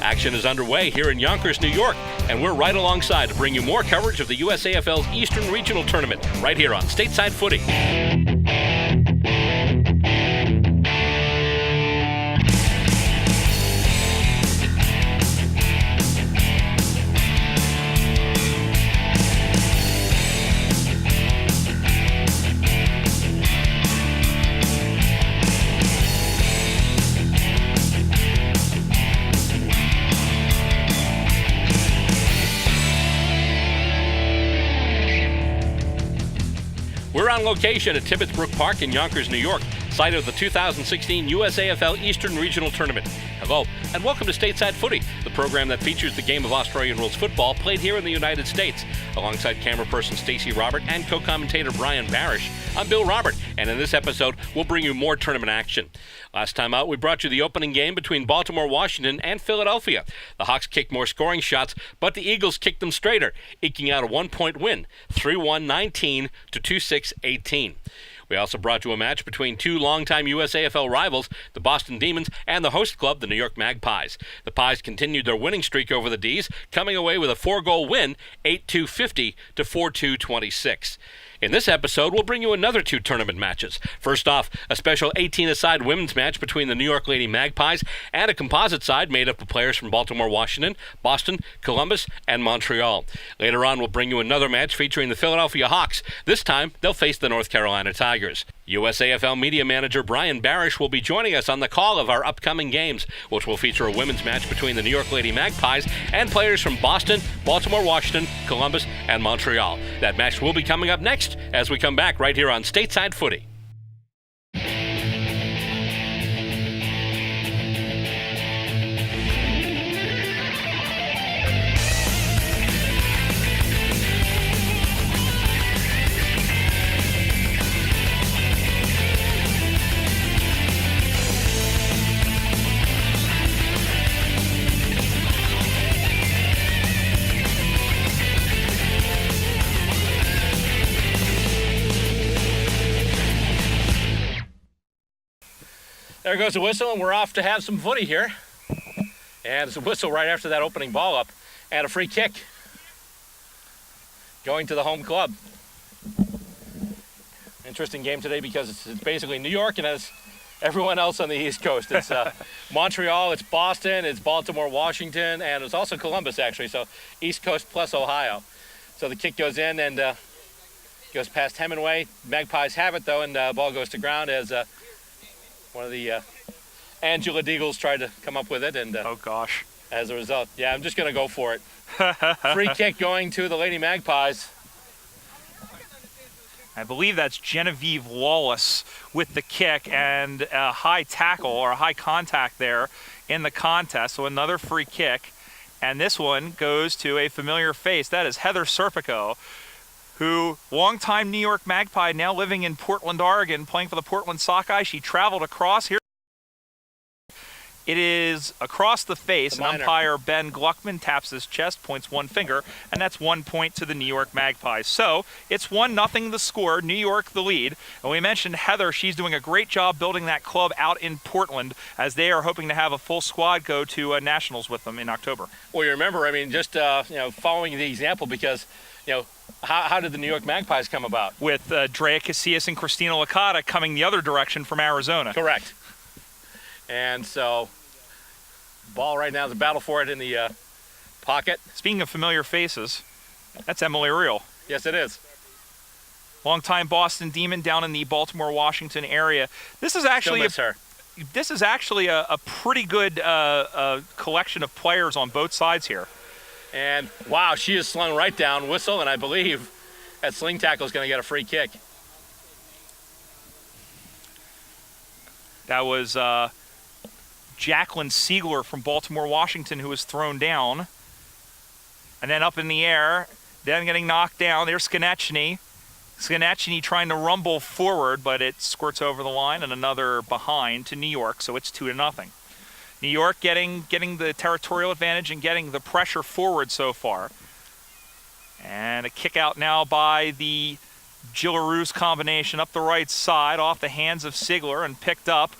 Action is underway here in Yonkers, New York, and we're right alongside to bring you more coverage of the USAFL's Eastern Regional Tournament right here on Stateside Footy. We're on location at Tibbetts Brook Park in Yonkers, New York, site of the 2016 USAFL Eastern Regional Tournament. Hello, and welcome to Stateside Footy, the program that features the game of Australian Rules Football played here in the United States. Alongside camera person Stacey Robert and co-commentator Brian Barish, I'm Bill Robert, and in this episode, we'll bring you more tournament action. Last time out, we brought you the opening game between Baltimore, Washington, and Philadelphia. The Hawks kicked more scoring shots, but the Eagles kicked them straighter, eking out a one-point win, 3-1-19 to 2-6-18. We also brought you a match between two longtime USAFL rivals, the Boston Demons and the host club, the New York Magpies. The Pies continued their winning streak over the D's, coming away with a 4-goal win, 8-2-50 to 4-2-26. In this episode, we'll bring you another two tournament matches. First off, a special 18-a-side women's match between the New York Lady Magpies and a composite side made up of players from Baltimore, Washington, Boston, Columbus, and Montreal. Later on, we'll bring you another match featuring the Philadelphia Hawks. This time, they'll face the North Carolina Tigers. USAFL media manager Brian Barish will be joining us on the call of our upcoming games, which will feature a women's match between the New York Lady Magpies and players from Boston, Baltimore, Washington, Columbus, and Montreal. That match will be coming up next as we come back right here on Stateside Footy. There goes the whistle, and we're off to have some footy here. And it's a whistle right after that opening ball up, and a free kick going to the home club. Interesting game today because it's basically New York and as everyone else on the East Coast. It's Montreal, it's Boston, it's Baltimore, Washington, and it's also Columbus, actually. So East Coast plus Ohio. So the kick goes in and goes past Hemingway. Magpies have it, though, and the ball goes to ground as one of the Angela Deagles tried to come up with it, and oh gosh! As a result, yeah, I'm just going to go for it. Free kick going to the Lady Magpies. I believe that's Genevieve Lawless with the kick and a high tackle or a high contact there in the contest. So another free kick, and this one goes to a familiar face. That is Heather Serpico, who, longtime New York Magpie, now living in Portland, Oregon, playing for the Portland Sockeye. She traveled across here. It is across the face, and umpire Ben Gluckman taps his chest, points one finger, and that's 1 point to the New York Magpies. So it's 1-0 the score, New York the lead. And we mentioned Heather, she's doing a great job building that club out in Portland as they are hoping to have a full squad go to Nationals with them in October. Well, you remember, I mean, just following the example because, how did the New York Magpies come about? With Drea Casillas and Christina Licata coming the other direction from Arizona. Correct. And so, ball right now, the battle for it in the pocket. Speaking of familiar faces, that's Emily Reel. Yes, it is. Longtime Boston Demon down in the Baltimore, Washington area. This is actually a pretty good collection of players on both sides here. And wow, she is slung right down, whistle, and I believe that sling tackle is going to get a free kick. That was Jacqueline Siegler from Baltimore, Washington, who was thrown down. And then up in the air, then getting knocked down. There's Skonechny. Skonechny trying to rumble forward, but it squirts over the line, and another behind to New York, so it's 2-0. New York getting the territorial advantage and getting the pressure forward so far. And a kick out now by the Gillaroos combination up the right side off the hands of Sigler and picked up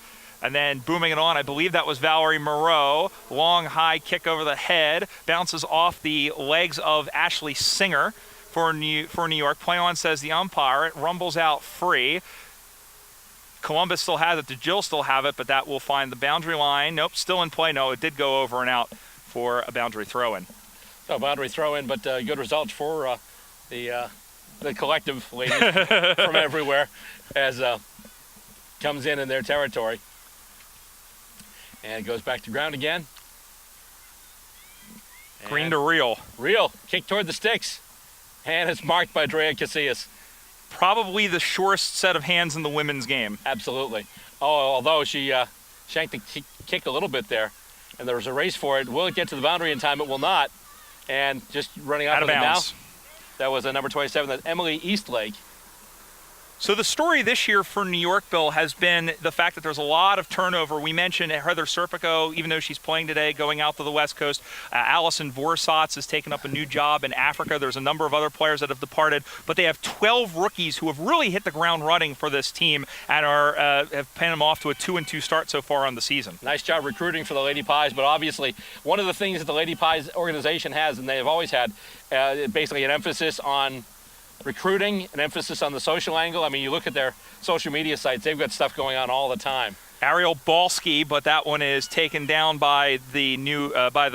And then booming it on, I believe that was Valerie Moreau. Long, high kick over the head. Bounces off the legs of Ashley Singer for New York. Play on, says the umpire. It rumbles out free. Columbus still has it. The Jill still have it, but that will find the boundary line. Nope, still in play. No, it did go over and out for a boundary throw-in. So boundary throw-in, but good results for the collective ladies from everywhere as comes in their territory. And it goes back to ground again. Green to reel. Reel, kick toward the sticks. And it's marked by Drea Casillas. Probably the shortest set of hands in the women's game. Absolutely. Oh, although she shanked the kick a little bit there. And there was a race for it. Will it get to the boundary in time? It will not. And just running out of bounds. Now, that was a number 27, that's Emily Eastlake. So the story this year for New York, Bill, has been the fact that there's a lot of turnover. We mentioned Heather Serpico, even though she's playing today, going out to the West Coast. Allison Vorsatz has taken up a new job in Africa. There's a number of other players that have departed, but they have 12 rookies who have really hit the ground running for this team and have penned them off to a 2-2 start so far on the season. Nice job recruiting for the Lady Pies, but obviously one of the things that the Lady Pies organization has, and they have always had, basically an emphasis on recruiting, an emphasis on the social angle. I mean, you look at their social media sites, they've got stuff going on all the time. Ariel Balski, but that one is taken down by the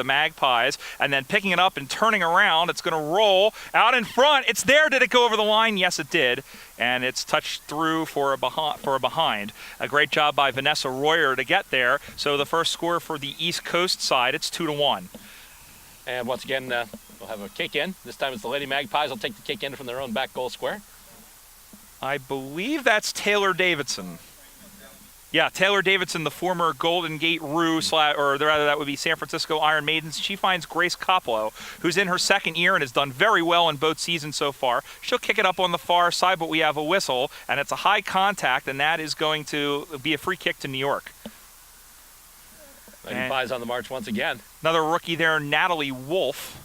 Magpies, and then picking it up and turning around. It's going to roll out in front. It's there. Did it go over the line? Yes, it did, and it's touched through for a behind. A great job by Vanessa Royer to get there. So the first score for the East Coast side, it's 2-1. And once again, we'll have a kick in. This time it's the Lady Magpies. Will take the kick in from their own back goal square. I believe that's Taylor Davidson. Yeah, Taylor Davidson, the former Golden Gate Roo, or rather that would be San Francisco Iron Maidens. She finds Grace Coppola, who's in her second year and has done very well in both seasons so far. She'll kick it up on the far side, but we have a whistle, and it's a high contact, and that is going to be a free kick to New York. Lady Pies on the march once again. Another rookie there, Natalie Wolf.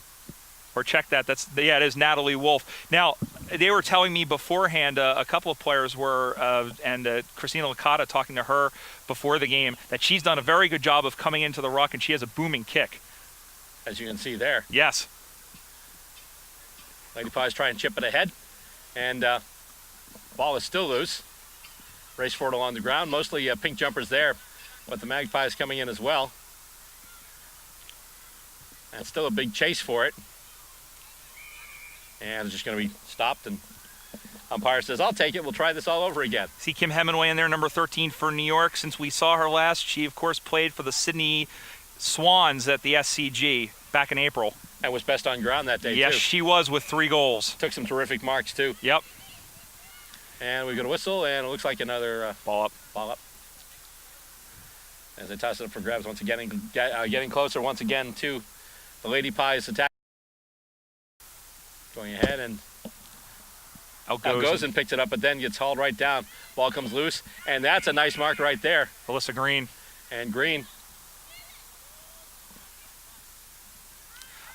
Or check that. It is Natalie Wolf. Now, they were telling me beforehand, a couple of players were, and Christina Licata talking to her before the game, that she's done a very good job of coming into the ruck, and she has a booming kick. As you can see there. Yes. Lady Pies try and chip it ahead, and ball is still loose. Race for it along the ground. Mostly pink jumpers there, but the Magpies coming in as well. And still a big chase for it. And it's just going to be stopped, and umpire says, I'll take it. We'll try this all over again. See Kim Hemingway in there, number 13 for New York. Since we saw her last, she, of course, played for the Sydney Swans at the SCG back in April. And was best on ground that day, yes, too. Yes, she was, with 3 goals. Took some terrific marks, too. Yep. And we've got a whistle, and it looks like another ball up. Ball up. As they toss it up for grabs once again, getting closer once again to the Lady Pies attack. Going ahead and out goes and picks it up, but then gets hauled right down. Ball comes loose, and that's a nice mark right there. Alyssa Green. And Green.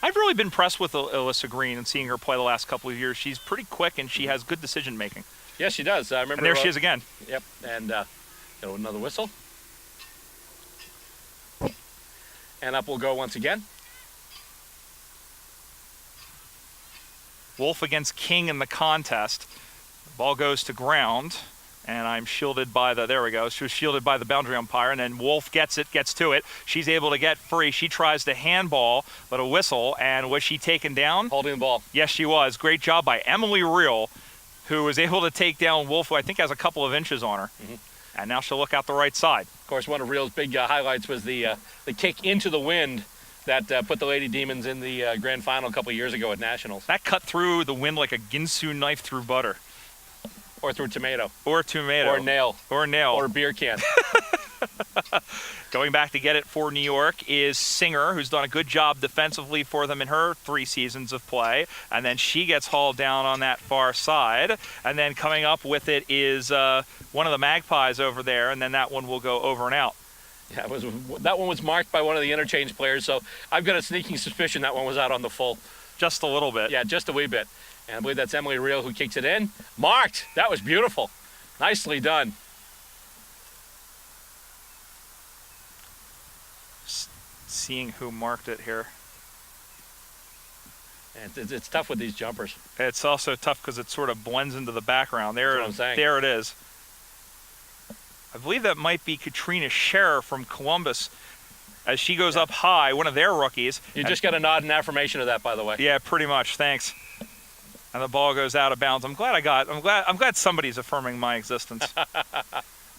I've really been impressed with Alyssa Green and seeing her play the last couple of years. She's pretty quick, and she has good decision making. Yes, she does. I remember. And there she is again. Yep, and another whistle. And up we'll go once again. Wolf against King in the contest. The ball goes to ground, and I'm shielded by there we go. She was shielded by the boundary umpire, and then Wolf gets to it. She's able to get free. She tries to handball, but a whistle, and was she taken down? Holding the ball. Yes, she was. Great job by Emily Reel, who was able to take down Wolf, who I think has a couple of inches on her. Mm-hmm. And now she'll look out the right side. Of course, one of Reel's big highlights was the kick into the wind that put the Lady Demons in the grand final a couple of years ago at Nationals. That cut through the wind like a Ginsu knife through butter. Or through tomato. Or tomato. Or nail. Or nail. Or beer can. Going back to get it for New York is Singer, who's done a good job defensively for them in her 3 seasons of play. And then she gets hauled down on that far side. And then coming up with it is one of the Magpies over there, and then that one will go over and out. Yeah, that one was marked by one of the interchange players, so I've got a sneaking suspicion that one was out on the full. Just a little bit. Yeah, just a wee bit. And I believe that's Emily Reel who kicks it in. Marked! That was beautiful. Nicely done. seeing who marked it here. And it's tough with these jumpers. It's also tough because it sort of blends into the background. There it is. I believe that might be Katrina Scherer from Columbus as she goes up high, one of their rookies. You just got a nod and affirmation of that, by the way. Yeah, pretty much. Thanks. And the ball goes out of bounds. I'm glad somebody's affirming my existence.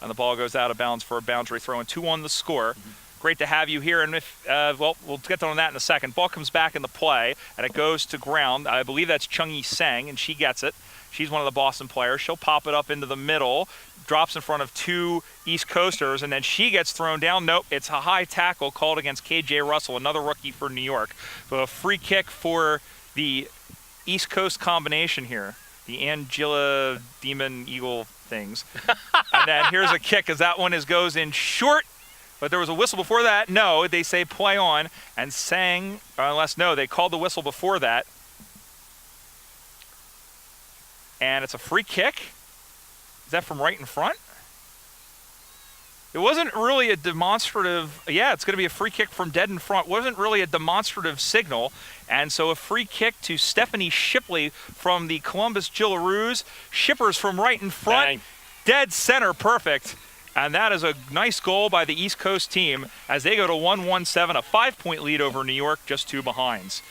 And the ball goes out of bounds for a boundary throw, and 2-1 the score. Great to have you here, and well, we'll get on that in a second. Ball comes back in the play, and it goes to ground. I believe that's Chung-Yi Sang, and she gets it. She's one of the Boston players. She'll pop it up into the middle, drops in front of two East Coasters, and then she gets thrown down. Nope, it's a high tackle called against KJ Russell, another rookie for New York. So a free kick for the East Coast combination here, the Angela Demon Eagle things. And then here's a kick as that one goes in short. But there was a whistle before that. No, they say play on. And Sang, they called the whistle before that. And it's a free kick. Is that from right in front? It wasn't really a demonstrative. Yeah, it's going to be a free kick from dead in front. Wasn't really a demonstrative signal. And so a free kick to Stephanie Shipley from the Columbus Gillaroos. Shippers from right in front. Bang. Dead center, perfect. And that is a nice goal by the East Coast team as they go to 1-1-7, a 5-point lead over New York, just 2 behinds.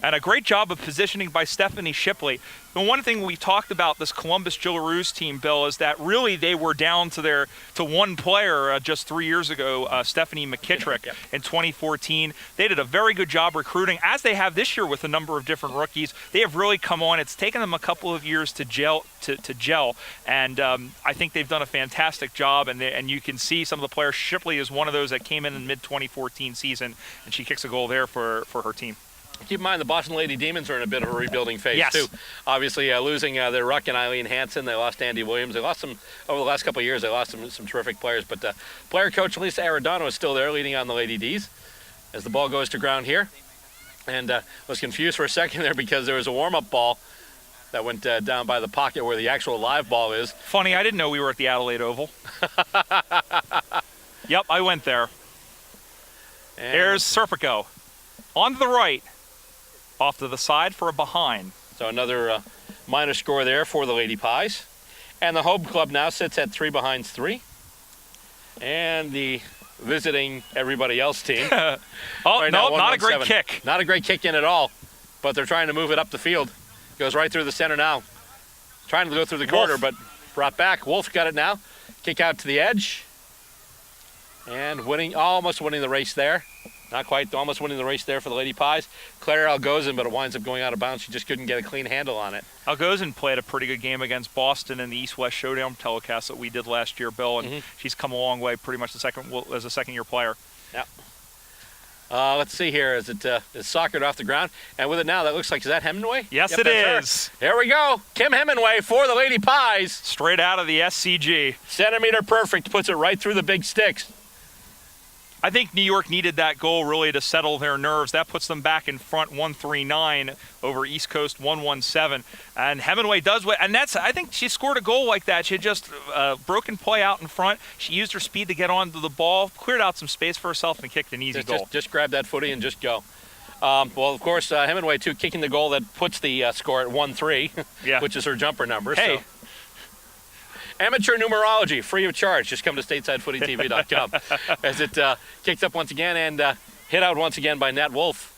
And a great job of positioning by Stephanie Shipley. The one thing we talked about this Columbus Gillaroos team, Bill, is that really they were down to one player just 3 years ago, Stephanie McKittrick in 2014. They did a very good job recruiting, as they have this year with a number of different rookies. They have really come on. It's taken them a couple of years to gel, and I think they've done a fantastic job. And you can see some of the players. Shipley is one of those that came in mid-2014 season, and she kicks a goal there for her team. Keep in mind the Boston Lady Demons are in a bit of a rebuilding phase, too. Obviously, losing their ruck and Eileen Hansen. They lost Andy Williams. They lost some over the last couple of years. They lost some terrific players. But player coach Lisa Arredondo is still there leading on the Lady Ds as the ball goes to ground here. And was confused for a second there because there was a warm-up ball that went down by the pocket where the actual live ball is. Funny, I didn't know we were at the Adelaide Oval. Yep, I went there. And there's Serpico. On to the right. Off to the side for a behind. So another minor score there for the Lady Pies. And the home club now sits at 3-3. And the visiting everybody else team. Not a great kick. Not a great kick in at all. But they're trying to move it up the field. Goes right through the center now. Trying to go through the corner, but brought back. Wolf got it now. Kick out to the edge. And almost winning the race there. Not quite, almost winning the race there for the Lady Pies. Claire Algozin, but it winds up going out of bounds. She just couldn't get a clean handle on it. Algozin played a pretty good game against Boston in the East-West Showdown telecast that we did last year, Bill, and she's come a long way pretty much as a second-year player. Yeah. Let's see here as it's soccered off the ground. And with it now, that looks like, is that Hemingway? Yes, it is. Her. There we go. Kim Hemingway for the Lady Pies. Straight out of the SCG. Centimeter perfect, puts it right through the big sticks. I think New York needed that goal really to settle their nerves. That puts them back in front 1-3-9 over East Coast 1-1-7. And Hemingway does what, and I think she scored a goal like that. She had just broken play out in front. She used her speed to get onto the ball, cleared out some space for herself, and kicked an easy goal. Just grab that footy and just go. Well, of course, Hemingway, too, kicking the goal that puts the score at 1-3, which is her jumper number. Hey. So. Amateur numerology, free of charge. Just come to StatesideFootyTV.com as it kicks up once again and hit out once again by Nat Wolf.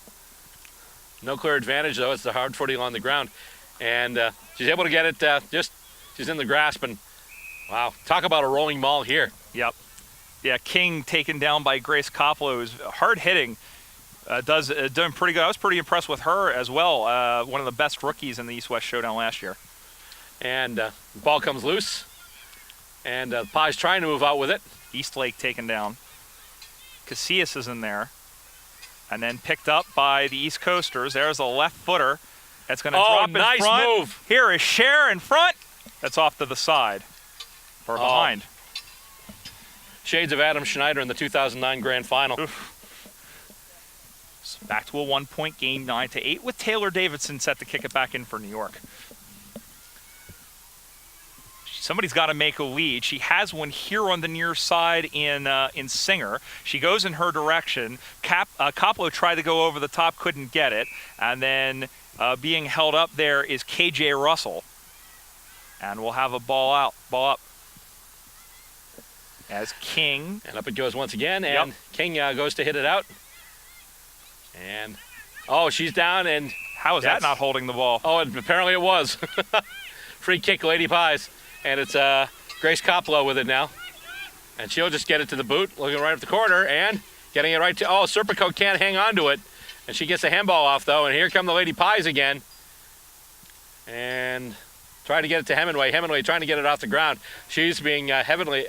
No clear advantage, though. It's the hard footing on the ground. And she's able to get it she's in the grasp. And, wow, talk about a rolling maul here. Yep. Yeah, King taken down by Grace Koplo, who's hard hitting. Doing pretty good. I was pretty impressed with her as well. One of the best rookies in the East-West Showdown last year. And the ball comes loose. And Pies trying to move out with it. Eastlake taken down. Casillas is in there. And then picked up by the East Coasters. There's a left footer. That's going to drop in front. Nice move. Here is Cher in front. That's off to the side. Or behind. Shades of Adam Schneider in the 2009 Grand Final. Back to a 1-point game, 9-8, with Taylor Davidson set to kick it back in for New York. Somebody's got to make a lead. She has one here on the near side in Singer. She goes in her direction. Coppola tried to go over the top, couldn't get it. And then being held up there is KJ Russell. And we'll have a ball up. As King. And up it goes once again, and King goes to hit it out. And, oh, she's down, and... How is that not holding the ball? Oh, and apparently it was. Free kick, Lady Pies. And it's Grace Coppola with it now. And she'll just get it to the boot, looking right up the corner, and getting it right to... Oh, Serpico can't hang on to it. And she gets the handball off, though, and here come the Lady Pies again. And... trying to get it to Hemingway. Hemingway trying to get it off the ground. She's being heavily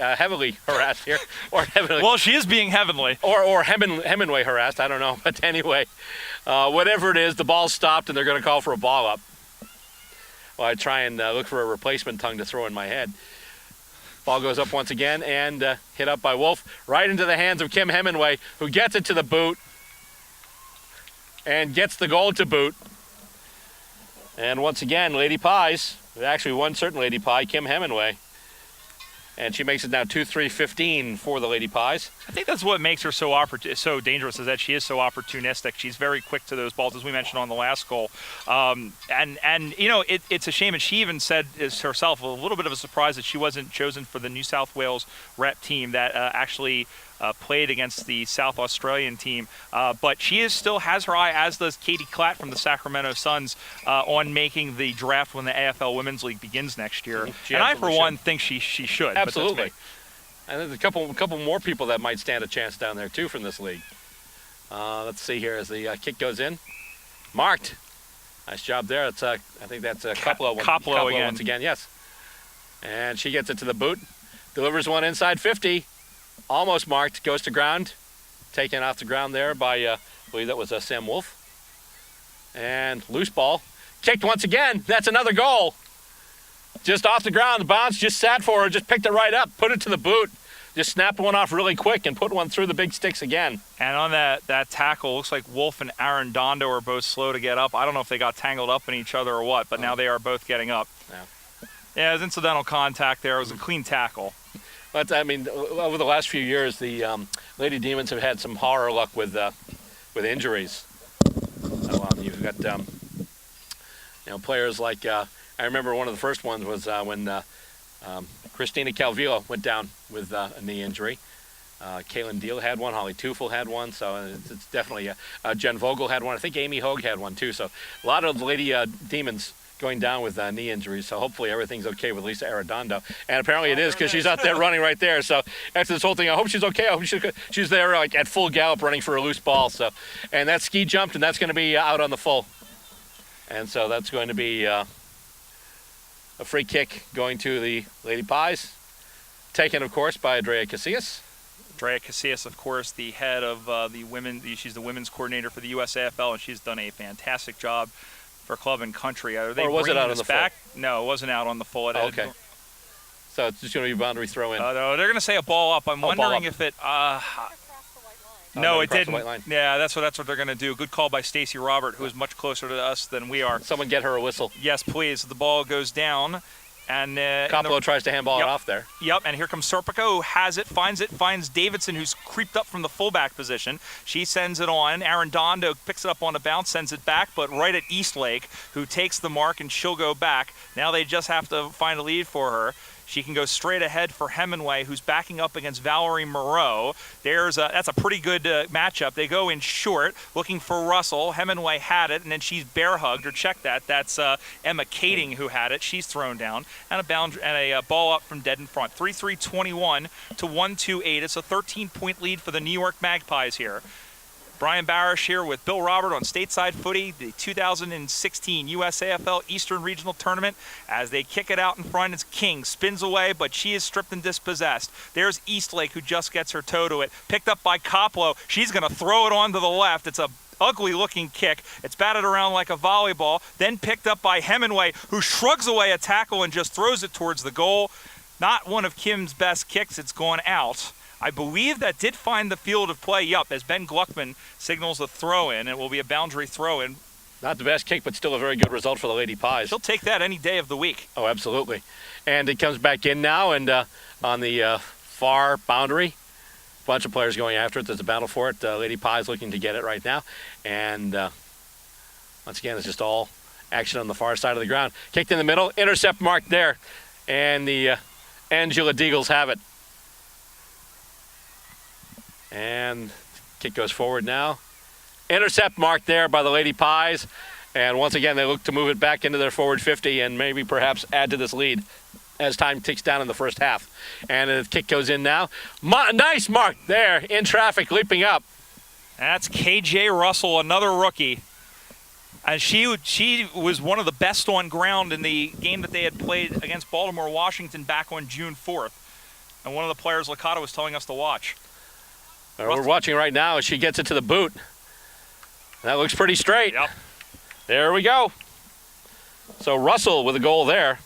harassed here. Or heavily. Well, she is being heavenly. Or Hemingway harassed. I don't know. But anyway, whatever it is, the ball's stopped and they're going to call for a ball up. Well, I try and look for a replacement tongue to throw in my head. Ball goes up once again and hit up by Wolf. Right into the hands of Kim Hemingway, who gets it to the boot. And gets the goal to boot. And once again, Lady Pies. Actually, one certain Lady Pie, Kim Hemingway. And she makes it now 2-3-15 for the Lady Pies. I think that's what makes her so dangerous, is that she is so opportunistic. She's very quick to those balls, as we mentioned on the last goal. And you know, it's a shame, and she even said herself, a little bit of a surprise that she wasn't chosen for the New South Wales rep team that actually played against the South Australian team. But she still has her eye, as does Katie Klatt from the Sacramento Suns, on making the draft when the AFL Women's League begins next year. And I, for one, think she should. Absolutely. And there's a couple more people that might stand a chance down there, too, from this league. Let's see here as the kick goes in. Marked. Nice job there. It's I think that's Coppola again. Once again, yes. And she gets it to the boot. Delivers one inside 50. Almost marked. Goes to ground. Taken off the ground there by, I believe that was Sam Wolf. And loose ball. Kicked once again. That's another goal. Just off the ground. The bounce just sat for her. Just picked it right up. Put it to the boot. Just snapped one off really quick and put one through the big sticks again. And on that tackle, looks like Wolf and Arredondo are both slow to get up. I don't know if they got tangled up in each other or what, but now they are both getting up. Yeah, it was incidental contact there. It was a clean tackle. But, I mean, over the last few years, the Lady Demons have had some horror luck with injuries. You've got players like I remember one of the first ones was when Christina Calvillo went down with a knee injury. Kaylin Deal had one. Holly Tufel had one. So it's definitely Jen Vogel had one. I think Amy Hogue had one too. So a lot of Lady Demons going down with knee injuries. So hopefully everything's okay with Lisa Arredondo. And apparently it is, because she's out there running right there. So after this whole thing, I hope she's okay. I hope she's there like at full gallop running for a loose ball. So, and that ski jumped, and that's going to be out on the full. And so that's going to be a free kick going to the Lady Pies. Taken, of course, by Andrea Casillas. Andrea Casillas, of course, the head of the women. She's the women's coordinator for the USAFL, and she's done a fantastic job for club and country. Are they or was it out on the back? full? No, it wasn't out on the full. Okay. So it's just going to be a boundary throw in. No, they're going to say a ball up. I'm wondering if it. No, it didn't. Yeah, that's what they're going to do. Good call by Stacey Robert, who is much closer to us than we are. Someone get her a whistle. Yes, please. The ball goes down. And Coppola tries to handball it off there. Yep, and here comes Serpico, who has it, finds Davidson, who's creeped up from the fullback position. She sends it on. Arredondo picks it up on a bounce, sends it back, but right at Eastlake, who takes the mark, and she'll go back. Now they just have to find a lead for her. She can go straight ahead for Hemingway, who's backing up against Valerie Moreau. That's a pretty good matchup. They go in short, looking for Russell. Hemingway had it, and then she's bear hugged, or check that. That's Emma Kading who had it. She's thrown down, and a ball up from dead in front. 3-3-21 to 1-2-8. It's a 13-point lead for the New York Magpies here. Brian Barish here with Bill Robert on Stateside Footy, the 2016 USAFL Eastern Regional Tournament. As they kick it out in front, it's King. Spins away, but she is stripped and dispossessed. There's Eastlake, who just gets her toe to it. Picked up by Coppola. She's going to throw it on to the left. It's a ugly-looking kick. It's batted around like a volleyball. Then picked up by Hemingway, who shrugs away a tackle and just throws it towards the goal. Not one of Kim's best kicks. It's gone out. I believe that did find the field of play. Yup, as Ben Gluckman signals a throw-in. It will be a boundary throw-in. Not the best kick, but still a very good result for the Lady Pies. She'll take that any day of the week. Oh, absolutely. And it comes back in now, and on the far boundary, a bunch of players going after it. There's a battle for it. Lady Pies looking to get it right now. And once again, it's just all action on the far side of the ground. Kicked in the middle, intercept marked there. And the Angela Deagles have it. And kick goes forward now. Intercept marked there by the Lady Pies. And once again, they look to move it back into their forward 50 and maybe perhaps add to this lead as time ticks down in the first half. And the kick goes in now. Nice mark there in traffic, leaping up. That's KJ Russell, another rookie. And she was one of the best on ground in the game that they had played against Baltimore Washington back on June 4th. And one of the players Licata was telling us to watch. We're watching right now as she gets it to the boot. That looks pretty straight. Yep. There we go. So Russell with a goal there.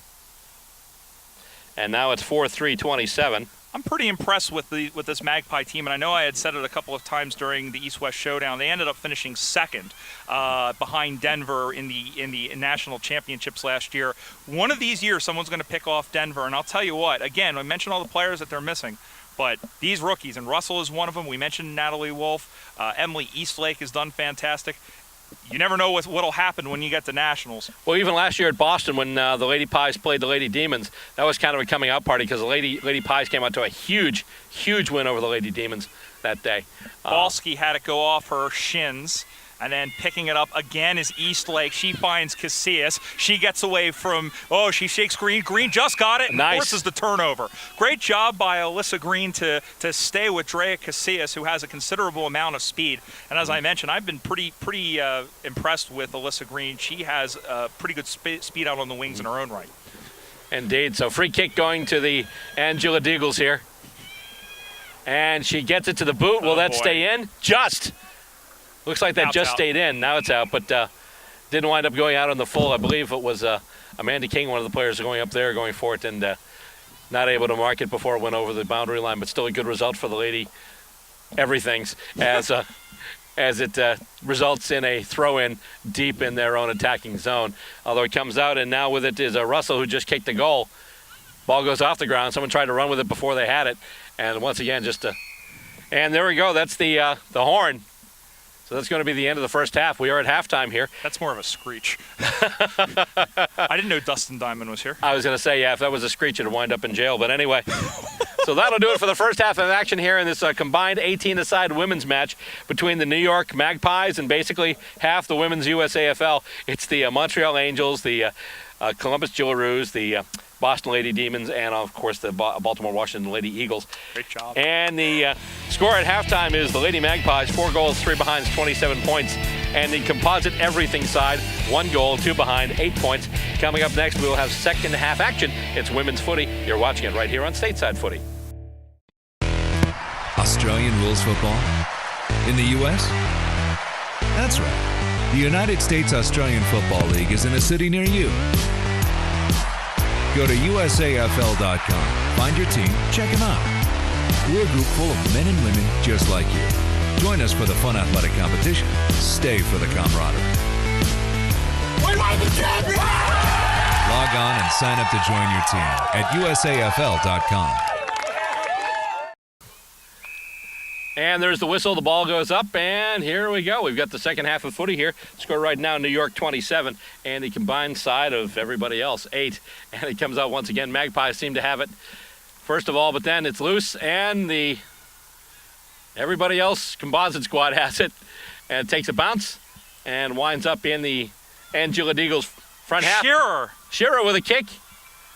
And now it's 4-3-27. I'm pretty impressed with this Magpie team, and I know I had said it a couple of times during the East-West Showdown. They ended up finishing second behind Denver in the national championships last year. One of these years, someone's going to pick off Denver, and I'll tell you what. Again, I mentioned all the players that they're missing, but these rookies, and Russell is one of them. We mentioned Natalie Wolf. Emily Eastlake has done fantastic. You never know what'll happen when you get to nationals. Well, even last year at Boston when the Lady Pies played the Lady Demons, that was kind of a coming out party because the Lady Pies came out to a huge win over the Lady Demons that day. Balski had it go off her shins, and then picking it up again is Eastlake. She finds Casillas. She gets away from, she shakes Green. Green just got it and forces the turnover. Great job by Alyssa Green to stay with Drea Casillas, who has a considerable amount of speed. And as I mentioned, I've been pretty impressed with Alyssa Green. She has pretty good speed out on the wings in her own right. Indeed. So free kick going to the Angela Deagles here. And she gets it to the boot. Will that stay in? Just. Looks like that just stayed in. Now it's out, but didn't wind up going out on the full. I believe it was Amanda King, one of the players going up there, going for it, and not able to mark it before it went over the boundary line, but still a good result for the Lady Everythings as it results in a throw-in deep in their own attacking zone. Although it comes out, and now with it is Russell, who just kicked the goal. Ball goes off the ground. Someone tried to run with it before they had it, and once again, and there we go. That's the horn. So that's going to be the end of the first half. We are at halftime here. That's more of a screech. I didn't know Dustin Diamond was here. I was going to say, yeah, if that was a screech, it would wind up in jail. But anyway, so that'll do it for the first half of action here in this combined 18-a-side women's match between the New York Magpies and basically half the women's USAFL. It's the Montreal Angels, the Columbus Jillaroos, the Boston Lady Demons, and of course the Baltimore Washington Lady Eagles. Great job. And the score at halftime is the Lady Magpies, 4 goals, 3 behind, 27 points. And the composite everything side, 1 goal, 2 behind, 8 points. Coming up next, we will have second half action. It's women's footy. You're watching it right here on Stateside Footy. Australian rules football? In the U.S.? That's right. The United States Australian Football League is in a city near you. Go to USAFL.com, find your team, check them out. We're a group full of men and women just like you. Join us for the fun athletic competition. Stay for the camaraderie. We want the champion! Log on and sign up to join your team at USAFL.com. And there's the whistle. The ball goes up, and here we go. We've got the second half of footy here. Score right now, New York 27, and the combined side of everybody else, 8. And it comes out once again. Magpies seem to have it first of all, but then it's loose, and everybody else, composite squad, has it. And it takes a bounce and winds up in the Angela Deagles front half. Shearer with a kick.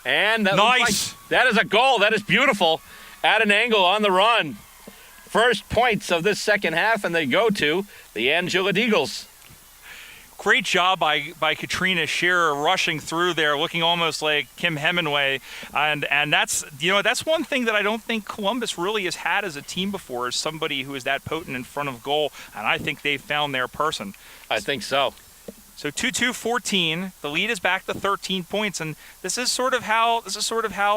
And that nice. That is a goal. That is beautiful. At an angle on the run. First points of this second half, and they go to the Angela Deagles. Great job by Katrina Shearer rushing through there, looking almost like Kim Hemingway, and that's one thing that I don't think Columbus really has had as a team before, is somebody who is that potent in front of goal, and I think they've found their person. I think so. So 2-2-14, the lead is back to 13 points, and this is sort of how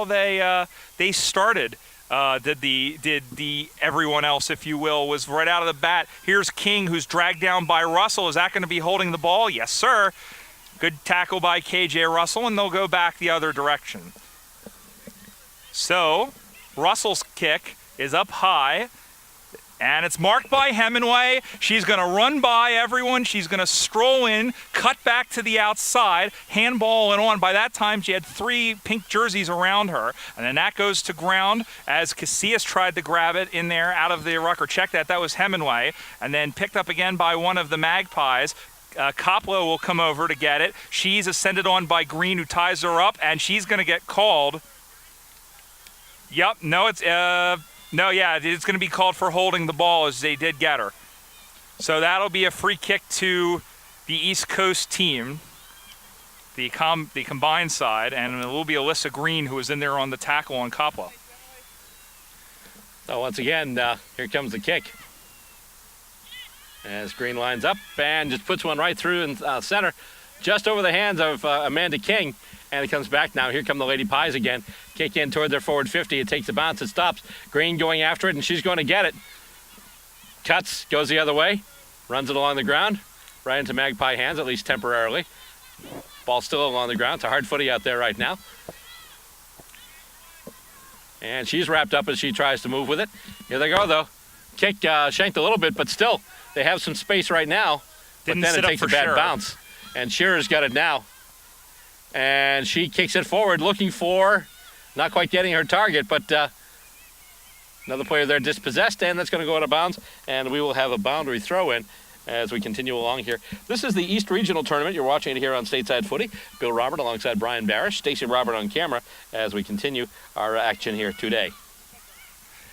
they started did the everyone else, if you will, was right out of the bat. Here's King, who's dragged down by Russell. Is that going to be holding the ball? Yes, sir. Good tackle by KJ Russell, and they'll go back the other direction. So Russell's kick is up high, and it's marked by Hemingway. She's going to run by everyone. She's going to stroll in, cut back to the outside, handball and on. By that time, she had 3 pink jerseys around her. And then that goes to ground as Casillas tried to grab it in there out of the ruck. Or check that. That was Hemingway. And then picked up again by one of the Magpies. Koplow will come over to get it. She's ascended on by Green, who ties her up, and she's going to get called. Yep, no, it's going to be called for holding the ball, as they did get her. So that'll be a free kick to the East Coast team, the combined side, and it will be Alyssa Green, who was in there on the tackle on Koplow. So once again, here comes the kick. As Green lines up and just puts one right through in center, just over the hands of Amanda King. And it comes back now. Here come the Lady Pies again. Kick in toward their forward 50. It takes a bounce. It stops. Green going after it, and she's going to get it. Cuts, goes the other way, runs it along the ground, right into Magpie hands, at least temporarily. Ball still along the ground. It's a hard footy out there right now. And she's wrapped up as she tries to move with it. Here they go, though. Kick shanked a little bit, but still, they have some space right now. But then it takes a bad bounce. And Shearer's got it now. And she kicks it forward, looking for, not quite getting her target, but another player there dispossessed, and that's going to go out of bounds. And we will have a boundary throw in as we continue along here. This is the East Regional Tournament. You're watching it here on Stateside Footy. Bill Robert alongside Brian Barish, Stacey Robert on camera as we continue our action here today.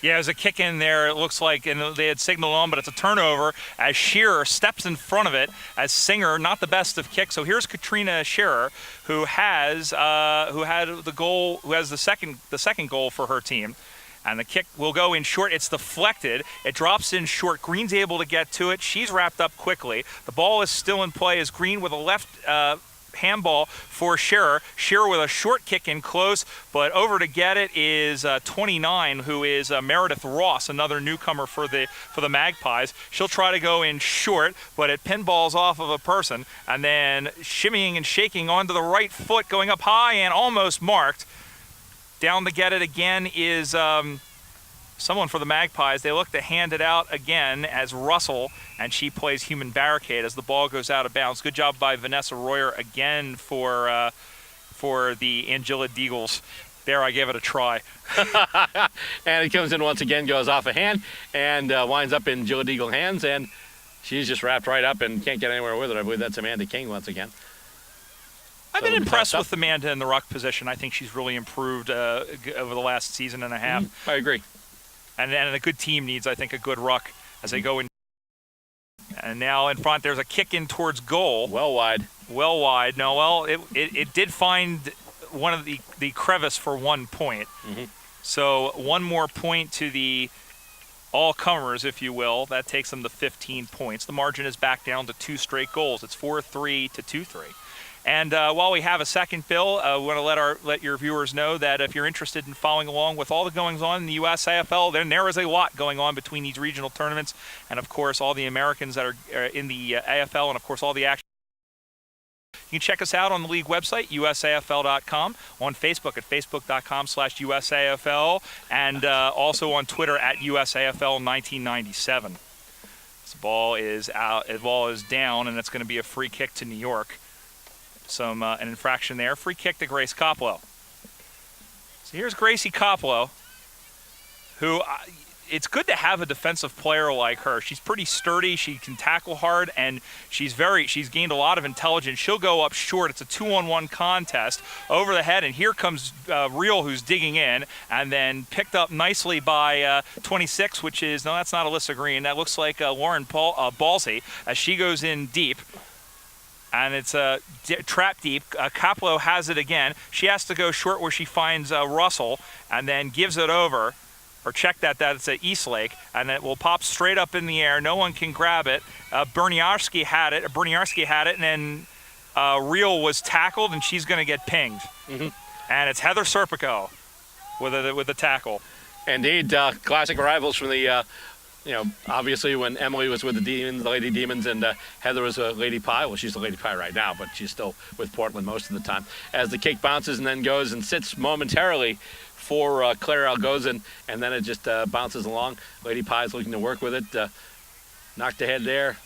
Yeah, there's a kick in there, it looks like, and they had signaled on, but it's a turnover as Shearer steps in front of it as Singer, not the best of kicks. So here's Katrina Shearer, who has the second goal for her team. And the kick will go in short. It's deflected. It drops in short. Green's able to get to it. She's wrapped up quickly. The ball is still in play as Green with a left handball for Shearer. Shearer with a short kick in close, but over to get it is 29, who is Meredith Ross, another newcomer for the Magpies. She'll try to go in short, but it pinballs off of a person, and then shimmying and shaking onto the right foot, going up high and almost marked. Down to get it again is someone for the Magpies. They look to hand it out again as Russell, and she plays human barricade as the ball goes out of bounds. Good job by Vanessa Royer again for the Angela Deagles. There, I gave it a try. And it comes in once again, goes off a hand, and winds up in Jill Deagle hands, and she's just wrapped right up and can't get anywhere with it. I believe that's Amanda King once again. I've been impressed with Amanda in the ruck position. I think she's really improved over the last season and a half. I agree. And a good team needs, I think, a good ruck as they go in. And now in front, there's a kick in towards goal. Well wide. No, well, it did find one of the crevice for 1 point. Mm-hmm. So 1 more point to the all-comers, if you will. That takes them to 15 points. The margin is back down to 2 straight goals. It's 4-3 to 2-3. And while we have a second, Bill, we want to let your viewers know that if you're interested in following along with all the goings-on in the USAFL, then there is a lot going on between these regional tournaments and, of course, all the Americans that are in the AFL and, of course, all the action. You can check us out on the league website, USAFL.com, on Facebook at Facebook.com/USAFL, and also on Twitter at USAFL1997. This ball is out. The ball is down, and it's going to be a free kick to New York. An infraction there. Free kick to Grace Koplow. So here's Gracie Koplow, who it's good to have a defensive player like her. She's pretty sturdy. She can tackle hard, and she's gained a lot of intelligence. She'll go up short. It's a 2-on-1 contest over the head, and here comes Reel, who's digging in, and then picked up nicely by 26, which is, no, that's not Alyssa Green. That looks like Lauren Balsey as she goes in deep. And it's trap deep. Koplow has it again. She has to go short where she finds Russell and then gives it over. Or check that it's at Eastlake. And it will pop straight up in the air. No one can grab it. Berniarski had it. And then Reel was tackled, and she's going to get pinged. Mm-hmm. And it's Heather Serpico with the tackle. Indeed, classic rivals from the, obviously when Emily was with the Demons, the Lady Demons, and Heather was a Lady Pie. Well, she's a Lady Pie right now, but she's still with Portland most of the time. As the kick bounces and then goes and sits momentarily for Claire Algozin, and then it just bounces along. Lady Pie's looking to work with it. Knocked ahead there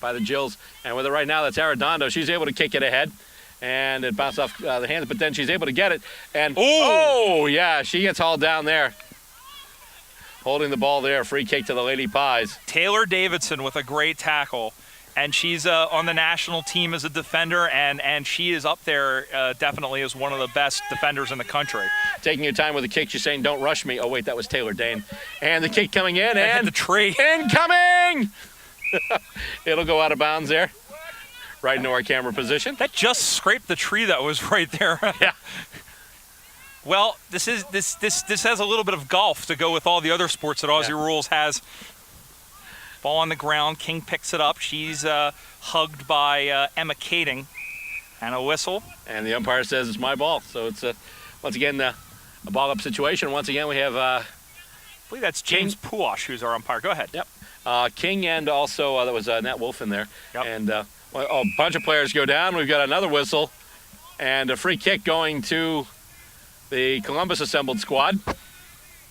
by the Jills. And with it right now, that's Arredondo. She's able to kick it ahead. And it bounced off the hands, but then she's able to get it. And, oh, yeah, she gets hauled down there. Holding the ball there, free kick to the Lady Pies. Taylor Davidson with a great tackle. And she's on the national team as a defender, and she is up there definitely as one of the best defenders in the country. Taking your time with the kick, she's saying, don't rush me. Oh, wait, that was Taylor Dane. And the kick coming in, and the tree. Incoming! It'll go out of bounds there. Right into our camera position. That just scraped the tree that was right there. Yeah. Well, this has a little bit of golf to go with all the other sports that Aussie Rules has. Ball on the ground. King picks it up. She's hugged by Emma Kading. And a whistle. And the umpire says it's my ball. So it's, once again, a ball-up situation. Once again, we have... I believe that's James Puash, who's our umpire. Go ahead. Yep. King and also there was Nat Wolf in there. Yep. And a bunch of players go down. We've got another whistle. And a free kick going to the Columbus assembled squad.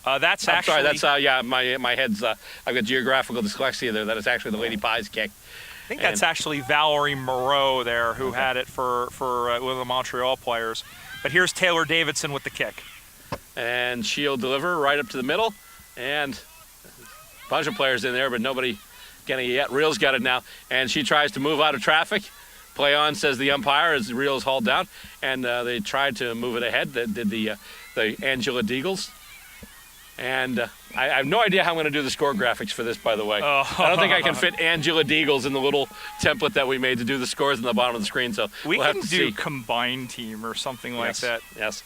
That's I'm actually... sorry, that's, my head's, I've got geographical dyslexia there. That is actually the Lady Pies kick. I think that's actually Valerie Moreau there who had it for one of the Montreal players. But here's Taylor Davidson with the kick. And she'll deliver right up to the middle. And a bunch of players in there, but nobody getting it yet. Reel's got it now. And she tries to move out of traffic. Play on, says the umpire, as Reel's hauled down. And they tried to move it ahead. That did the Angela Deagles. And I have no idea how I'm going to do the score graphics for this, by the way. I don't think I can fit Angela Deagles in the little template that we made to do the scores in the bottom of the screen. So we'll have can to do see. combined team or something like that. Yes.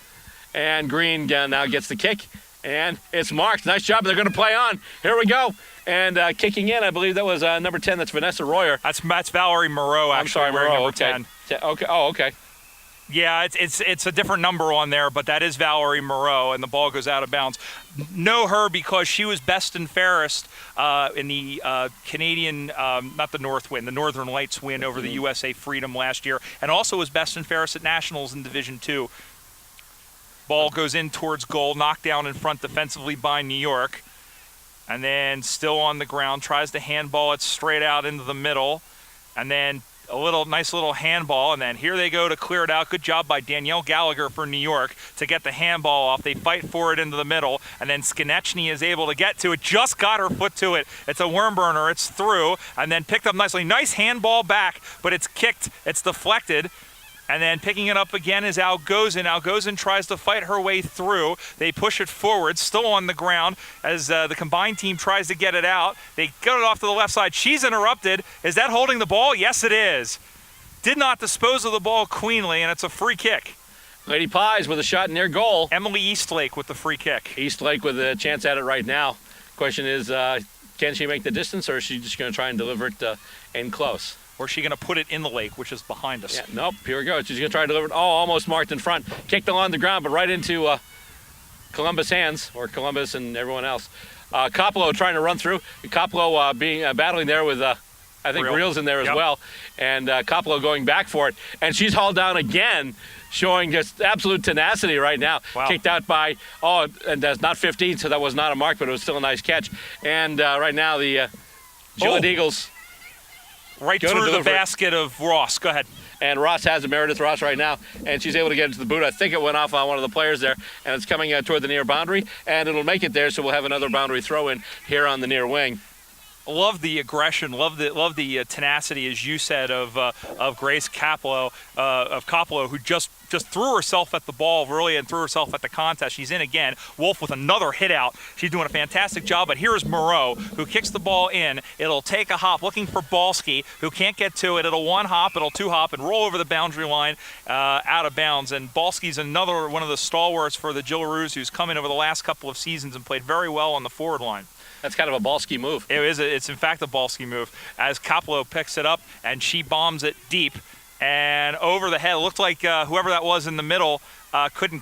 And Green now gets the kick. And it's marked. Nice job. They're going to play on. Here we go. And kicking in, I believe that was number 10. That's Vanessa Royer. That's Valerie Moreau, actually. I'm sorry, Moreau. Okay. 10. Okay. Oh, okay. Yeah, it's a different number on there, but that is Valerie Moreau, and the ball goes out of bounds. Know her because she was best and fairest in the Canadian, not the North win, the Northern Lights win over the USA Freedom last year, and also was best and fairest at Nationals in Division II. Ball goes in towards goal, knocked down in front defensively by New York, and then still on the ground, tries to handball it straight out into the middle, and then nice little handball, and then here they go to clear it out. Good job by Danielle Gallagher for New York to get the handball off. They fight for it into the middle, and then Skonechny is able to get to it. Just got her foot to it. It's a worm burner. It's through, and then picked up nicely. Nice handball back, but it's kicked. It's deflected. And then picking it up again is Algozin. Algozin tries to fight her way through. They push it forward, still on the ground, as the combined team tries to get it out. They get it off to the left side. She's interrupted. Is that holding the ball? Yes, it is. Did not dispose of the ball cleanly, and it's a free kick. Lady Pies with a shot near goal. Emily Eastlake with the free kick. Eastlake with a chance at it right now. Question is, can she make the distance, or is she just going to try and deliver it in close? Or is she going to put it in the lake, which is behind us? Yeah, nope, here we go. She's going to try to deliver it. Oh, almost marked in front. Kicked along the ground, but right into Columbus' hands, or Columbus and everyone else. Coppola trying to run through. Coppola being battling there with, I think, Reel's in there as well. And Coppola going back for it. And she's hauled down again, showing just absolute tenacity right now. Wow. Kicked out by, and that's not 15, so that was not a mark, but it was still a nice catch. And right now the Gillett Eagles... Right through the basket of Ross. Go ahead. And Ross has it, Meredith Ross right now, and she's able to get it to the boot. I think it went off on one of the players there, and it's coming toward the near boundary, and it'll make it there, so we'll have another boundary throw in here on the near wing. Love the aggression, love the tenacity, as you said, of Grace Coppola, who just threw herself at the ball really and threw herself at the contest. She's in again. Wolf with another hit out. She's doing a fantastic job. But here's Moreau, who kicks the ball in. It'll take a hop, looking for Balski, who can't get to it. It'll one hop, it'll two hop, and roll over the boundary line out of bounds. And Balski's another one of the stalwarts for the Jillaroos, who's come in over the last couple of seasons and played very well on the forward line. That's kind of a Balski move. It's in fact a Balski move, as Coppola picks it up and she bombs it deep. and over the head. It looked like whoever that was in the middle couldn't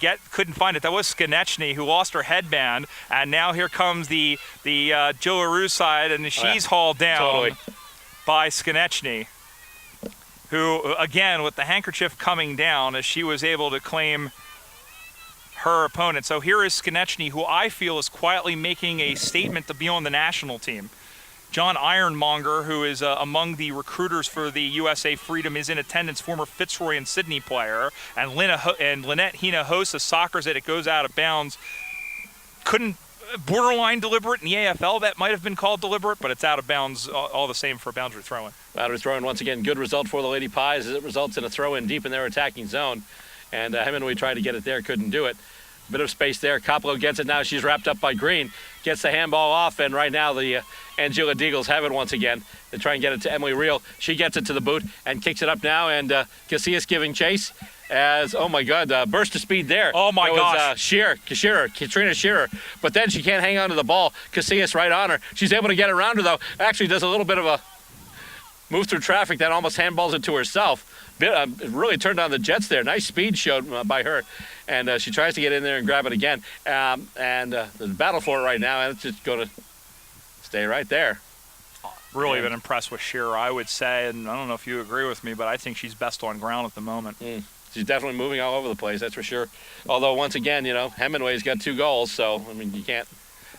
find it. That was Skonechny, who lost her headband, and now here comes the Joe LaRue side, and she's hauled down by Skonechny, who, again, with the handkerchief coming down, as she was able to claim her opponent. So here is Skonechny, who I feel is quietly making a statement to be on the national team. John Ironmonger, who is among the recruiters for the USA Freedom, is in attendance, former Fitzroy and Sydney player. And Lynette Hinojosa soccers it. It goes out of bounds. Borderline deliberate in the AFL. That might have been called deliberate, but it's out of bounds all the same for a boundary throw-in. Boundary throw-in, once again, good result for the Lady Pies as it results in a throw-in deep in their attacking zone. And Hemingway tried to get it there, couldn't do it. Bit of space there. Coppola gets it now. She's wrapped up by Green. Gets the handball off, and right now the Angela Deagles have it once again. They try and get it to Emily Reel. She gets it to the boot and kicks it up now, and Casillas giving chase as, oh my God, burst of speed there. Oh my gosh. Katrina Shearer. But then she can't hang on to the ball. Casillas right on her. She's able to get around her, though. Actually does a little bit of a move through traffic that almost handballs it to herself. It really turned on the Jets there. Nice speed showed by her. And she tries to get in there and grab it again. There's a battle for it right now, and it's just going to stay right there. Really been impressed with Shearer, I would say, and I don't know if you agree with me, but I think she's best on ground at the moment. She's definitely moving all over the place, that's for sure. Although, once again, Hemingway's got 2 goals, so, I mean, you can't.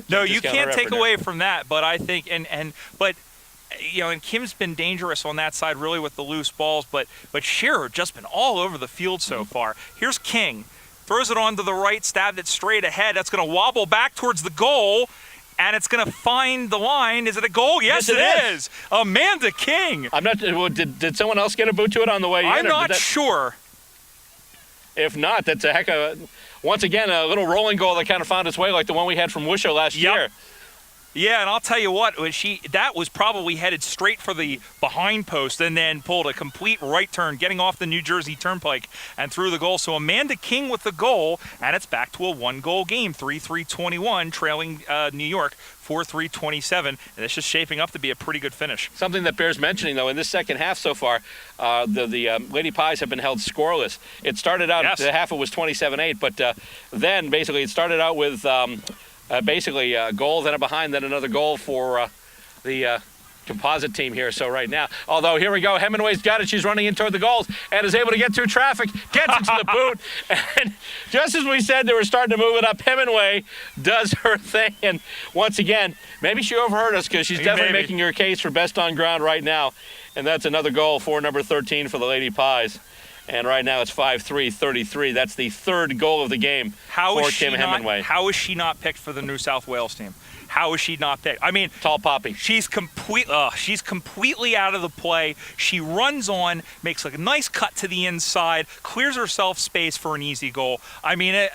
No, you can't take away from that, but I think, but Kim's been dangerous on that side, really, with the loose balls, but Shearer just been all over the field so far. Here's King. Throws it on to the right, stabbed it straight ahead. That's going to wobble back towards the goal, and it's going to find the line. Is it a goal? Yes, it is. Amanda King. I'm not. Did someone else get a boot to it on the way in? I'm not sure. If not, that's a heck of once again, a little rolling goal that kind of found its way like the one we had from Wisho last year. Yeah, and I'll tell you what, that was probably headed straight for the behind post and then pulled a complete right turn, getting off the New Jersey Turnpike and through the goal. So Amanda King with the goal, and it's back to a 1-goal game, 3-3-21, trailing New York 4-3-27, and it's just shaping up to be a pretty good finish. Something that bears mentioning, though, in this second half so far, the Lady Pies have been held scoreless. It started out, the half it was 27-8, but then basically it started out with basically a goal, then a behind, then another goal for the composite team here. So right now, although here we go, Hemingway's got it. She's running in toward the goals and is able to get through traffic, gets it to the boot. And just as we said they were starting to move it up, Hemingway does her thing. And once again, maybe she overheard us because she's definitely making her case for best on ground right now. And that's another goal for number 13 for the Lady Pies. And right now it's 5-3-33. That's the 3rd goal of the game for Kim Hemingway. How is she not picked for the New South Wales team? How is she not picked? I mean, tall poppy. She's completely out of the play. She runs on, makes a nice cut to the inside, clears herself space for an easy goal. I mean,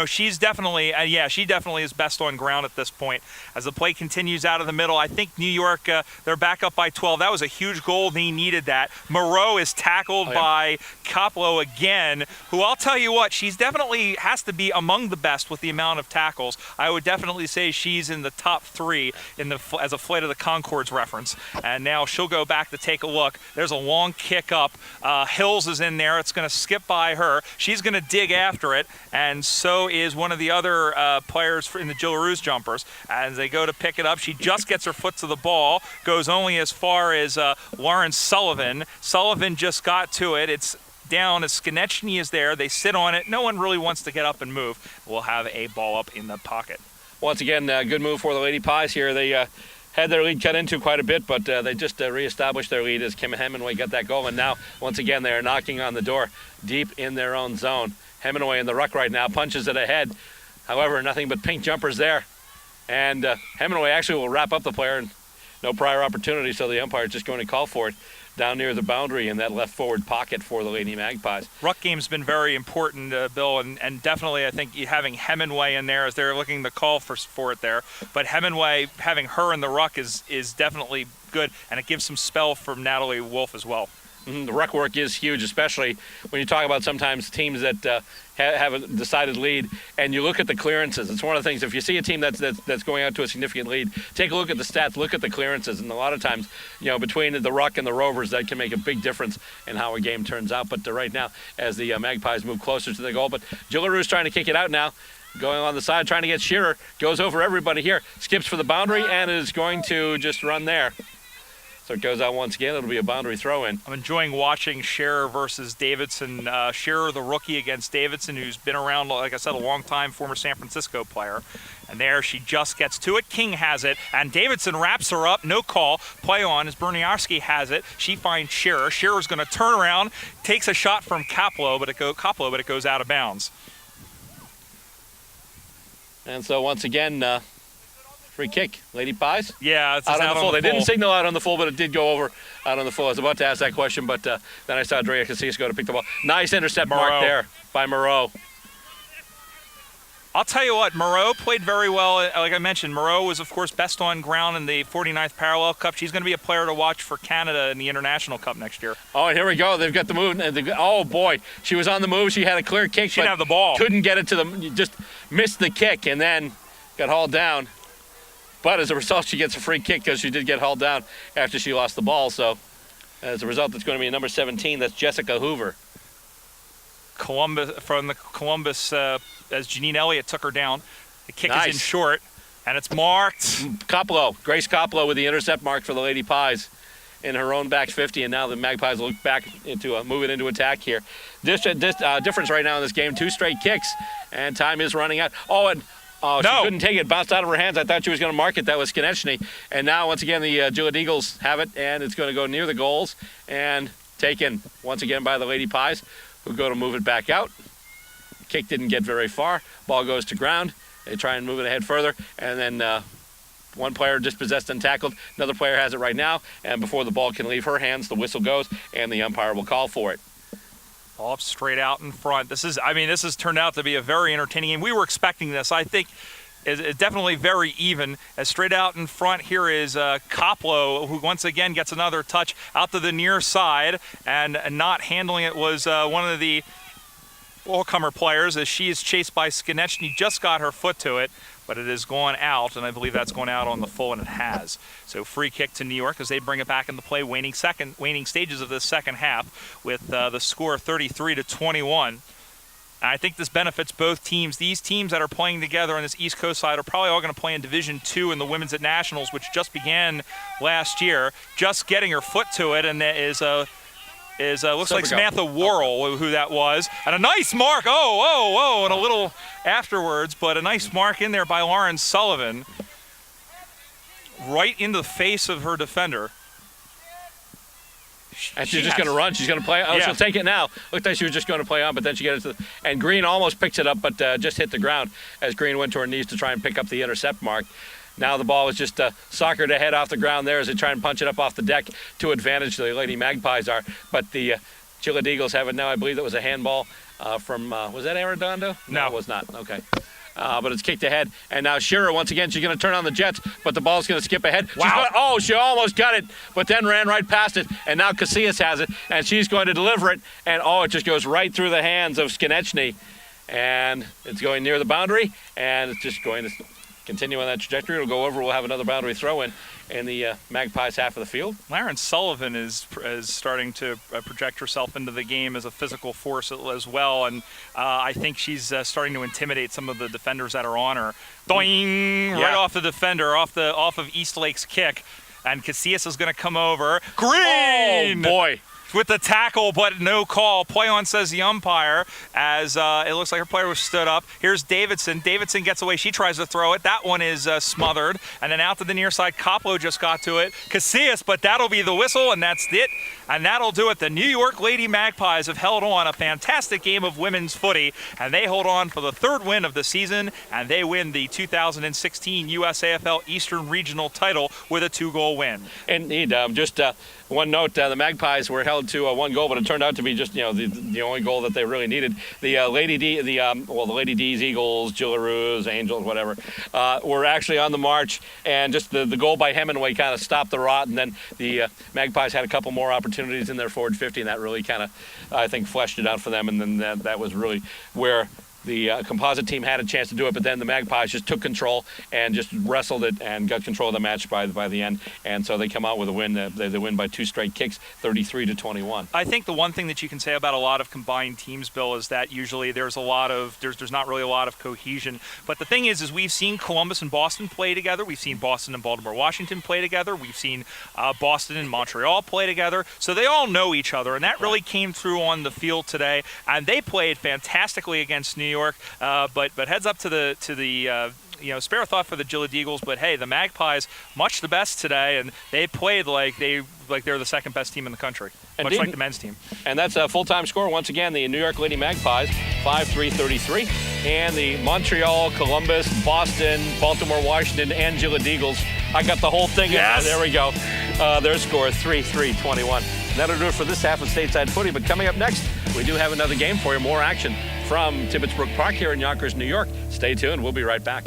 she's definitely, she definitely is best on ground at this point. As the play continues out of the middle, I think New York, they're back up by 12. That was a huge goal. They needed that. Moreau is tackled by Coppola again, who I'll tell you what, she's definitely has to be among the best with the amount of tackles. I would definitely say she's in the top 3 as a Flight of the Conchords reference. And now she'll go back to take a look. There's a long kick up. Hills is in there. It's going to skip by her. She's going to dig after it, and so is one of the other players in the Jill LaRue's jumpers. As they go to pick it up, she just gets her foot to the ball, goes only as far as Lauren Sullivan. Sullivan just got to it. It's down as Skonechny is there. They sit on it. No one really wants to get up and move. We'll have a ball up in the pocket. Once again, good move for the Lady Pies here. They had their lead cut into quite a bit, but they just reestablished their lead as Kim Hemingway got that goal. And now, once again, they are knocking on the door deep in their own zone. Hemingway in the ruck right now, punches it ahead. However, nothing but pink jumpers there. And Hemingway actually will wrap up the player. And no prior opportunity, so the umpire is just going to call for it down near the boundary in that left forward pocket for the Lady Magpies. Ruck game's been very important, Bill, and definitely I think having Hemingway in there as they're looking to call for it there. But Hemingway, having her in the ruck is definitely good, and it gives some spell from Natalie Wolf as well. The ruck work is huge, especially when you talk about sometimes teams that have a decided lead, and you look at the clearances. It's one of the things, if you see a team that's going out to a significant lead, take a look at the stats, look at the clearances, and a lot of times, between the ruck and the Rovers, that can make a big difference in how a game turns out. But right now, as the Magpies move closer to the goal, but Gillaru's trying to kick it out now, going on the side, trying to get Shearer, goes over everybody here, skips for the boundary, and is going to just run there. So it goes out once again. It'll be a boundary throw-in. I'm enjoying watching Shearer versus Davidson. Shearer, the rookie, against Davidson, who's been around, like I said, a long time, former San Francisco player. And there she just gets to it. King has it, and Davidson wraps her up. No call. Play on as Berniarski has it. She finds Shearer. Shearer's going to turn around, takes a shot from Koplo, but it goes out of bounds. And so once again, free kick, Lady Pies. Yeah, it's out on the full. They full. didn't signal out on the full, but it did go over out on the full. I was about to ask that question, but then I saw Andrea Casillas go to pick the ball. Nice intercept mark there by Moreau. I'll tell you what, Moreau played very well. Like I mentioned, Moreau was, of course, best on ground in the 49th Parallel Cup. She's going to be a player to watch for Canada in the International Cup next year. Oh, and here we go. They've got the move. Oh, boy. She was on the move. She had a clear kick. She didn't have the ball. Couldn't get it to the – just missed the kick and then got hauled down. But as a result, she gets a free kick because she did get hauled down after she lost the ball. So as a result, it's going to be number 17. That's Jessica Hoover. Columbus, as Janine Elliott took her down. The kick Nice. is in short, and it's marked. Koplo, Grace Koplo with the intercept mark for the Lady Pies in her own back 50, and now the Magpies look back into moving into attack here. This difference right now in this game, 2 straight kicks, and time is running out. She couldn't take it, bounced out of her hands. I thought she was going to mark it. That was Skonechny. And now, once again, the Gillett Eagles have it, and it's going to go near the goals and taken once again by the Lady Pies, who go to move it back out. Kick didn't get very far. Ball goes to ground. They try and move it ahead further, and then one player dispossessed and tackled. Another player has it right now, and before the ball can leave her hands, the whistle goes, and the umpire will call for it. Off straight out in front. This has turned out to be a very entertaining game. We were expecting this. I think it's definitely very even. As straight out in front here is Koplo, who once again gets another touch out to the near side, and not handling it was one of the all-comer players, as she is chased by Skonechny. Just got her foot to it, but it has gone out, and I believe that's going out on the full, and it has. So free kick to New York as they bring it back into play, waning stages of this second half with the score 33-21. And I think this benefits both teams. These teams that are playing together on this East Coast side are probably all going to play in Division II in the Women's at Nationals, which just began last year. Just getting her foot to it, and that looks like Samantha Worrell, who that was. And a nice mark, and a little afterwards, but a nice mark in there by Lauren Sullivan. Right into the face of her defender. And she's just going to run. She's going to play. She'll take it now. Looked like she was just going to play on, but then she gets it. And Green almost picks it up, but just hit the ground as Green went to her knees to try and pick up the intercept mark. Now the ball is just soccered ahead off the ground there as they try and punch it up off the deck to advantage the Lady Magpies are. But the Gillett Eagles have it now. I believe that was a handball from, was that Arredondo? No, it was not. Okay. But it's kicked ahead. And now Shearer, once again, she's going to turn on the Jets, but the ball's going to skip ahead. Wow. She almost got it, but then ran right past it. And now Casillas has it, and she's going to deliver it. And, it just goes right through the hands of Skonechny. And it's going near the boundary, and it's just going to continue on that trajectory. It'll go over. We'll have another boundary throw-in in the Magpies half of the field. Lauren Sullivan is starting to project herself into the game as a physical force as well, and I think she's starting to intimidate some of the defenders that are on her. Doing right off the defender, off of Eastlake's kick, and Casillas is going to come over. Green! Oh boy! With the tackle, but no call. Play on, says the umpire, as it looks like her player was stood up. Here's Davidson. Davidson gets away. She tries to throw it. That one is smothered. And then out to the near side, Koplo just got to it. Casillas, but that'll be the whistle, and that's it. And that'll do it. The New York Lady Magpies have held on a fantastic game of women's footy, and they hold on for the 3rd win of the season, and they win the 2016 USAFL Eastern Regional title with a 2-goal win. Indeed. Just one note, the Magpies were held to 1 goal, but it turned out to be just the only goal that they really needed. The Lady D's, Eagles, Gillaroos, Angels, whatever, were actually on the march, and just the goal by Hemingway kind of stopped the rot, and then the Magpies had a couple more opportunities opportunities in their forward 50, and that really kind of, I think, fleshed it out for them. And then that was really where the composite team had a chance to do it, but then the Magpies just took control and just wrestled it and got control of the match by the end. And so they come out with a win. They win by 2 straight kicks, 33-21. I think the one thing that you can say about a lot of combined teams, Bill, is that usually there's not really a lot of cohesion. But the thing is we've seen Columbus and Boston play together. We've seen Boston and Baltimore, Washington play together. We've seen Boston and Montreal play together. So they all know each other, and that really came through on the field today. And they played fantastically against New York. But heads up to the spare a thought for the Gillett Eagles. But hey, the Magpies much the best today, and they played like they're the second best team in the country, much like the men's team. And that's a full-time score once again. The New York Lady Magpies 5-3-33, and the Montreal, Columbus, Boston, Baltimore, Washington, and Gillett Eagles. I got the whole thing. Yes. There we go. Their score 3-3-21. That'll do it for this half of Stateside Footy. But coming up next, we do have another game for you. More action from Tibbetts Brook Park here in Yonkers, New York. Stay tuned. We'll be right back.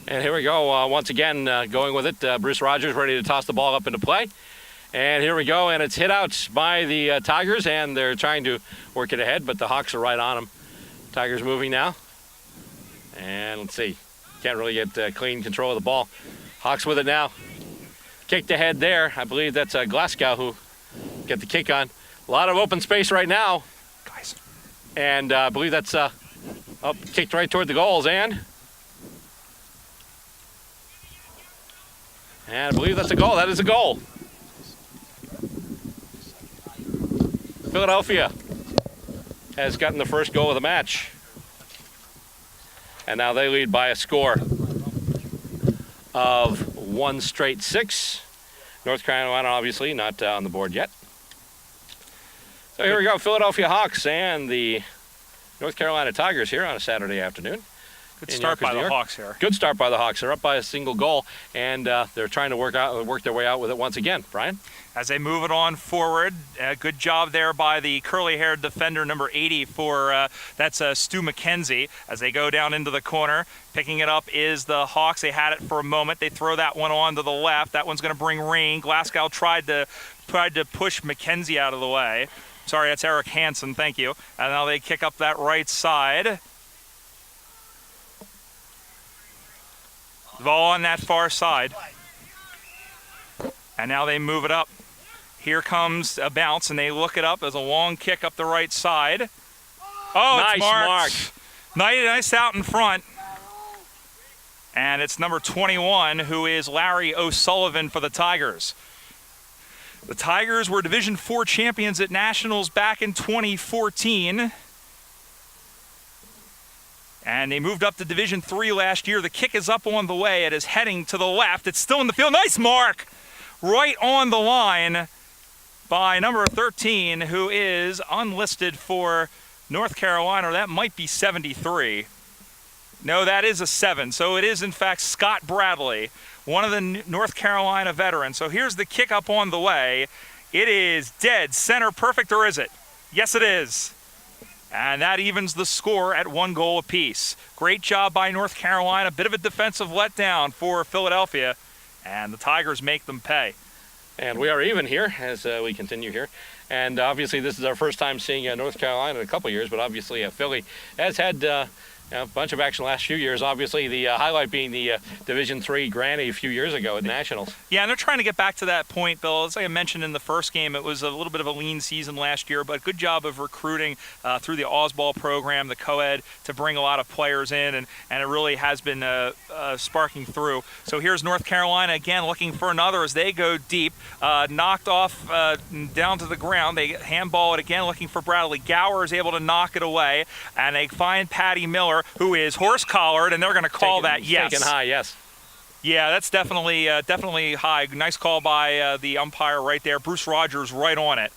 And here we go, once again, going with it. Bruce Rogers ready to toss the ball up into play. And here we go, and it's hit out by the Tigers, and they're trying to work it ahead, but the Hawks are right on them. Tigers moving now. And let's see. Can't really get clean control of the ball. Hawks with it now. Kicked ahead there. I believe that's Glasgow who get the kick on. A lot of open space right now. Guys. And I believe that's kicked right toward the goals, and I believe that's a goal. That is a goal. Philadelphia has gotten the first goal of the match. And now they lead by a score of 1-6. North Carolina obviously not on the board yet. So here we go, Philadelphia Hawks and the North Carolina Tigers here on a Saturday afternoon. Good start by the Hawks here. Good start by the Hawks. They're up by a single goal, and they're trying to work their way out with it once again. Brian? As they move it on forward, good job there by the curly-haired defender, number 80, that's Stu McKenzie. As they go down into the corner, picking it up is the Hawks. They had it for a moment. They throw that one on to the left. That one's going to bring rain. Glasgow tried to push McKenzie out of the way. Sorry, that's Eric Hansen. Thank you. And now they kick up that right side. The ball on that far side. And now they move it up. Here comes a bounce, and they look it up as a long kick up the right side. Oh, nice it's marked. Nice out in front. And it's number 21, who is Larry O'Sullivan for the Tigers. The Tigers were Division IV champions at Nationals back in 2014. And they moved up to Division III last year. The kick is up on the way. It is heading to the left. It's still in the field. Nice mark! Right on the line by number 13, who is unlisted for North Carolina. That might be 73. No, that is a 7. So it is, in fact, Scott Bradley, one of the North Carolina veterans. So here's the kick up on the way. It is dead center perfect, or is it? Yes, it is. And that evens the score at 1 goal apiece. Great job by North Carolina. Bit of a defensive letdown for Philadelphia. And the Tigers make them pay. And we are even here as we continue here. And obviously this is our first time seeing North Carolina in a couple years, but obviously Philly has had a bunch of action the last few years. Obviously the highlight being the Division III Granny a few years ago at Nationals. Yeah, and they're trying to get back to that point, Bill. As I mentioned in the first game, it was a little bit of a lean season last year, but good job of recruiting through the Osball program, the co-ed, to bring a lot of players in, and it really has been sparking through. So here's North Carolina again looking for another as they go deep. Knocked off down to the ground. They handball it again looking for Bradley. Gower is able to knock it away, and they find Patty Miller, who is horse-collared, and they're going to call that yes. Taken high, yes. Yeah, that's definitely high. Nice call by the umpire right there. Bruce Rogers right on it.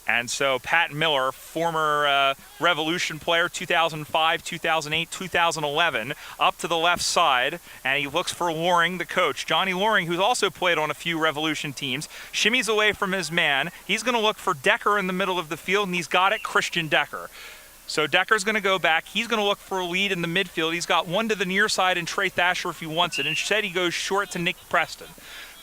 And so Pat Miller, former Revolution player, 2005, 2008, 2011, up to the left side, and he looks for Loring, the coach. Johnny Loring, who's also played on a few Revolution teams, shimmies away from his man. He's going to look for Decker in the middle of the field, and he's got it, Christian Decker. So Decker's going to go back. He's going to look for a lead in the midfield. He's got one to the near side and Trey Thatcher if he wants it. Instead, he goes short to Nick Preston.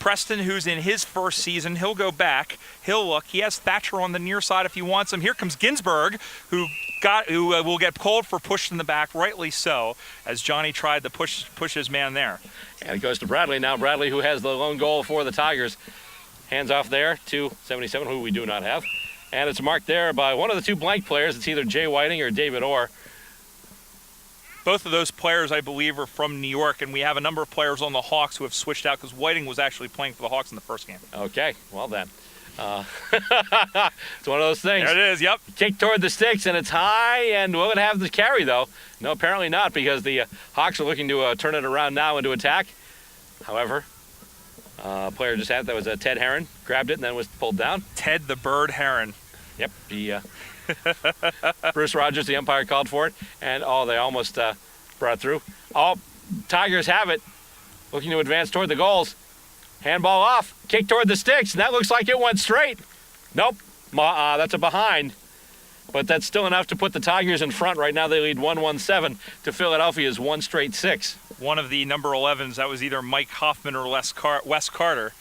Preston, who's in his first season, he'll go back. He'll look. He has Thatcher on the near side if he wants him. Here comes Ginsberg, who will get called for pushed in the back, rightly so, as Johnny tried to push his man there. And it goes to Bradley now. Bradley, who has the lone goal for the Tigers. Hands off there to 77, who we do not have. And it's marked there by one of the two blank players. It's either Jay Whiting or David Orr. Both of those players, I believe, are from New York, and we have a number of players on the Hawks who have switched out because Whiting was actually playing for the Hawks in the first game. Okay, well then. It's one of those things. There it is, yep. Kick toward the sticks, and it's high, and will it have the carry, though? No, apparently not, because the Hawks are looking to turn it around now into attack. However, player just had it. That was Ted Herron. Grabbed it and then was pulled down. Ted the Bird Herron. Yep, Bruce Rogers, the umpire, called for it, and they almost brought through. Tigers have it, looking to advance toward the goals. Handball off, kick toward the sticks, and that looks like it went straight. Nope, that's a behind, but that's still enough to put the Tigers in front. Right now they lead 1-1-7 to Philadelphia's 1-6. One of the number 11s, that was either Mike Hoffman or Wes Carter.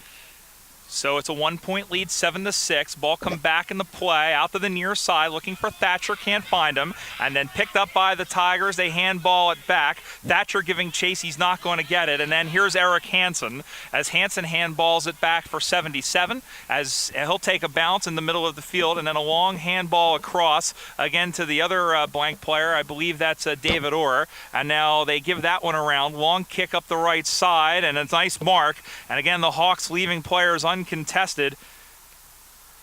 So it's a 1-point lead, 7-6. Ball come back in the play, out to the near side, looking for Thatcher, can't find him. And then picked up by the Tigers, they handball it back. Thatcher giving chase, he's not going to get it. And then here's Eric Hansen, as Hansen handballs it back for 77, as he'll take a bounce in the middle of the field, and then a long handball across, again to the other blank player. I believe that's David Orr. And now they give that one around. Long kick up the right side, and a nice mark. And again, the Hawks leaving players uncontested,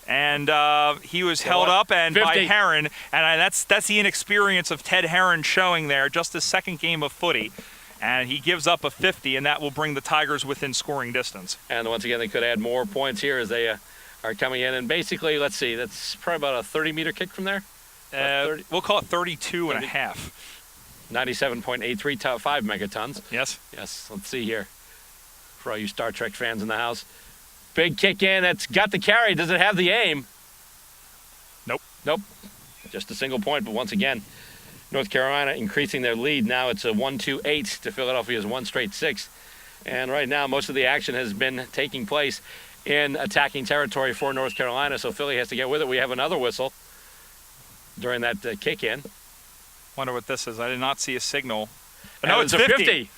and he was held up and 50. By Herron, and that's the inexperience of Ted Herron showing there. Just his second game of footy, and he gives up a 50, and that will bring the Tigers within scoring distance. And once again, they could add more points here as they are coming in. And basically, let's see, that's probably about a 30-meter kick from there. We'll call it 32 and a half. 97.835 megatons. Yes. Yes. Let's see here. For all you Star Trek fans in the house. Big kick in. That's got the carry. Does it have the aim? Nope. Just a single point. But once again, North Carolina increasing their lead. Now it's a 1-2-8 to Philadelphia's 1-6. And right now, most of the action has been taking place in attacking territory for North Carolina. So Philly has to get with it. We have another whistle during that kick in. Wonder what this is. I did not see a signal. No, it's a 50.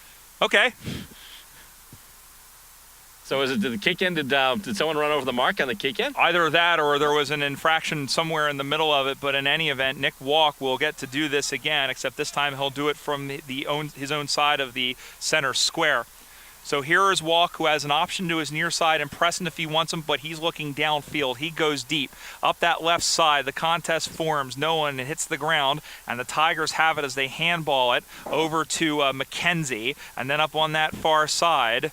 Okay. So did the kick in? Did someone run over the mark on the kick in? Either that, or there was an infraction somewhere in the middle of it. But in any event, Nick Walk will get to do this again, except this time he'll do it from his own side of the center square. So here is Walk, who has an option to his near side and Preston if he wants him, but he's looking downfield. He goes deep. Up that left side, the contest forms. No one hits the ground, and the Tigers have it as they handball it over to McKenzie, and then up on that far side.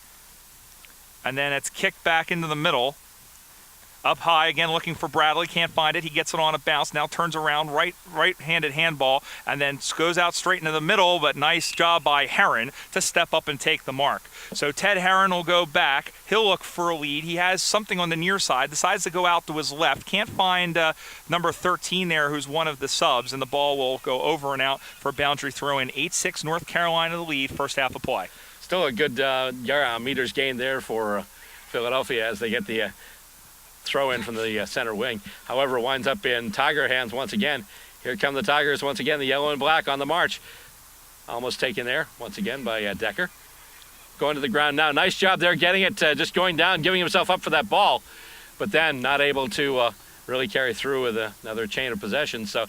And then it's kicked back into the middle. Up high again, looking for Bradley. Can't find it. He gets it on a bounce. Now turns around, right-handed handball, and then goes out straight into the middle. But nice job by Herron to step up and take the mark. So Ted Herron will go back. He'll look for a lead. He has something on the near side. Decides to go out to his left. Can't find number 13 there, who's one of the subs, and the ball will go over and out for a boundary throw in. 8-6 North Carolina the lead. First half of play. Still a good meters gained there for Philadelphia as they get the throw in from the center wing. However, winds up in Tiger hands once again. Here come the Tigers once again, the yellow and black on the march. Almost taken there once again by Decker. Going to the ground now. Nice job there getting it, just going down, giving himself up for that ball, but then not able to really carry through with another chain of possession. So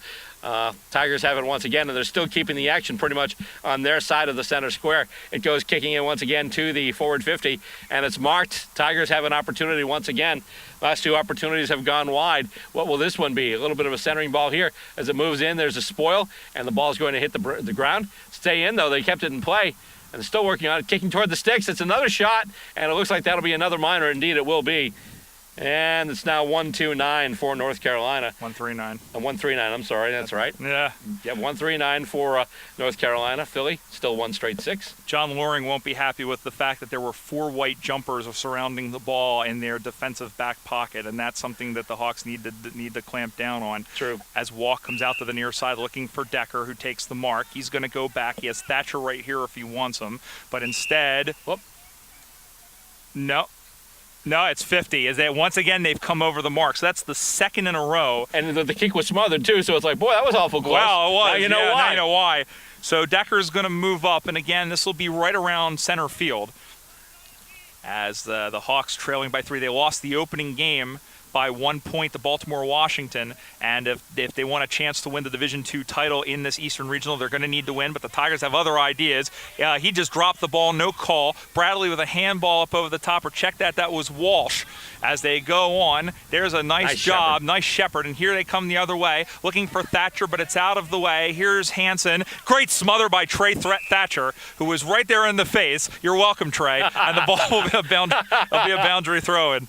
Tigers have it once again, and they're still keeping the action pretty much on their side of the center square. It goes kicking in once again to the forward 50, and it's marked. Tigers have an opportunity once again. Last two opportunities have gone wide. What will this one be? A little bit of a centering ball here. As it moves in, there's a spoil, and the ball's going to hit the ground. Stay in, though. They kept it in play. And still working on it, kicking toward the sticks. It's another shot, and it looks like that'll be another minor. Indeed, it will be. And it's now 1-2-9 for North Carolina. 1-3-9. 1-3-9, I'm sorry, that's right. Yeah. Yep, 1-3-9 for North Carolina. Philly, still one straight 6. John Loring won't be happy with the fact that there were 4 white jumpers surrounding the ball in their defensive back pocket, and that's something that the Hawks need to clamp down on. True. As Walk comes out to the near side looking for Decker, who takes the mark. He's going to go back. He has Thatcher right here if he wants him, but instead, No, it's 50. Once again, they've come over the mark. So that's the second in a row. And the kick was smothered, too, so it's like, boy, that was awful close. Wow, it was. Now you know why. Now you know why. So Decker's going to move up, and again, this will be right around center field. As the Hawks trailing by 3. They lost the opening game by 1 point to Baltimore-Washington, and if they want a chance to win the Division II title in this Eastern Regional, they're going to need to win, but the Tigers have other ideas. He just dropped the ball, no call. Bradley with a handball up over the top, or check that was Walsh. As they go on, there's a nice job, Shepherd. nice Shepherd, and here they come the other way, looking for Thatcher, but it's out of the way. Here's Hansen. Great smother by Trey Thatcher, who was right there in the face. You're welcome, Trey. And the ball will be a boundary throw-in.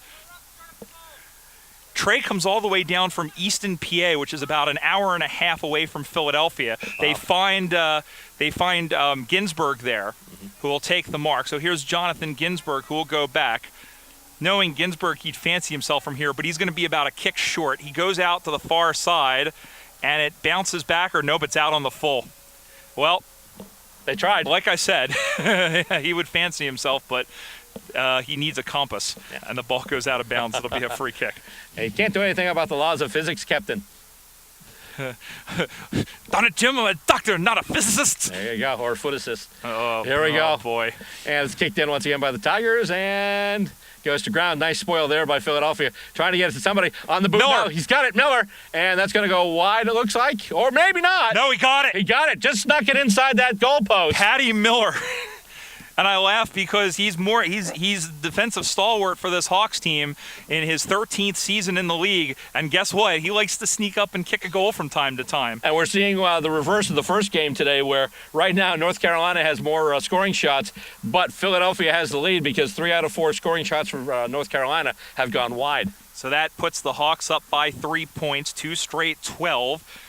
Trey comes all the way down from Easton, PA, which is about an hour and a half away from Philadelphia. They find Ginsburg there, who will take the mark. So here's Jonathan Ginsburg, who will go back. Knowing Ginsburg, he'd fancy himself from here, but he's going to be about a kick short. He goes out to the far side, and it bounces back, or nope, it's out on the full. Well, they tried. Like I said, he would fancy himself, but he needs a compass, and the ball goes out of bounds. It'll be a free kick. Hey, you can't do anything about the laws of physics, Captain. Darn it, Jim, I'm a doctor, not a physicist. There you go, or a foot assist. Here we go. Oh, boy. And it's kicked in once again by the Tigers, and goes to ground. Nice spoil there by Philadelphia. Trying to get it to somebody on the boot. Miller. No, he's got it, Miller. And that's going to go wide, it looks like. Or maybe not. No, he got it. He got it. Just snuck it inside that goalpost. Patty Miller. And I laugh because he's defensive stalwart for this Hawks team in his 13th season in the league. And guess what? He likes to sneak up and kick a goal from time to time. And we're seeing the reverse of the first game today, where right now North Carolina has more scoring shots, but Philadelphia has the lead because 3 out of 4 scoring shots from North Carolina have gone wide. So that puts the Hawks up by 3 points, 2 straight 12.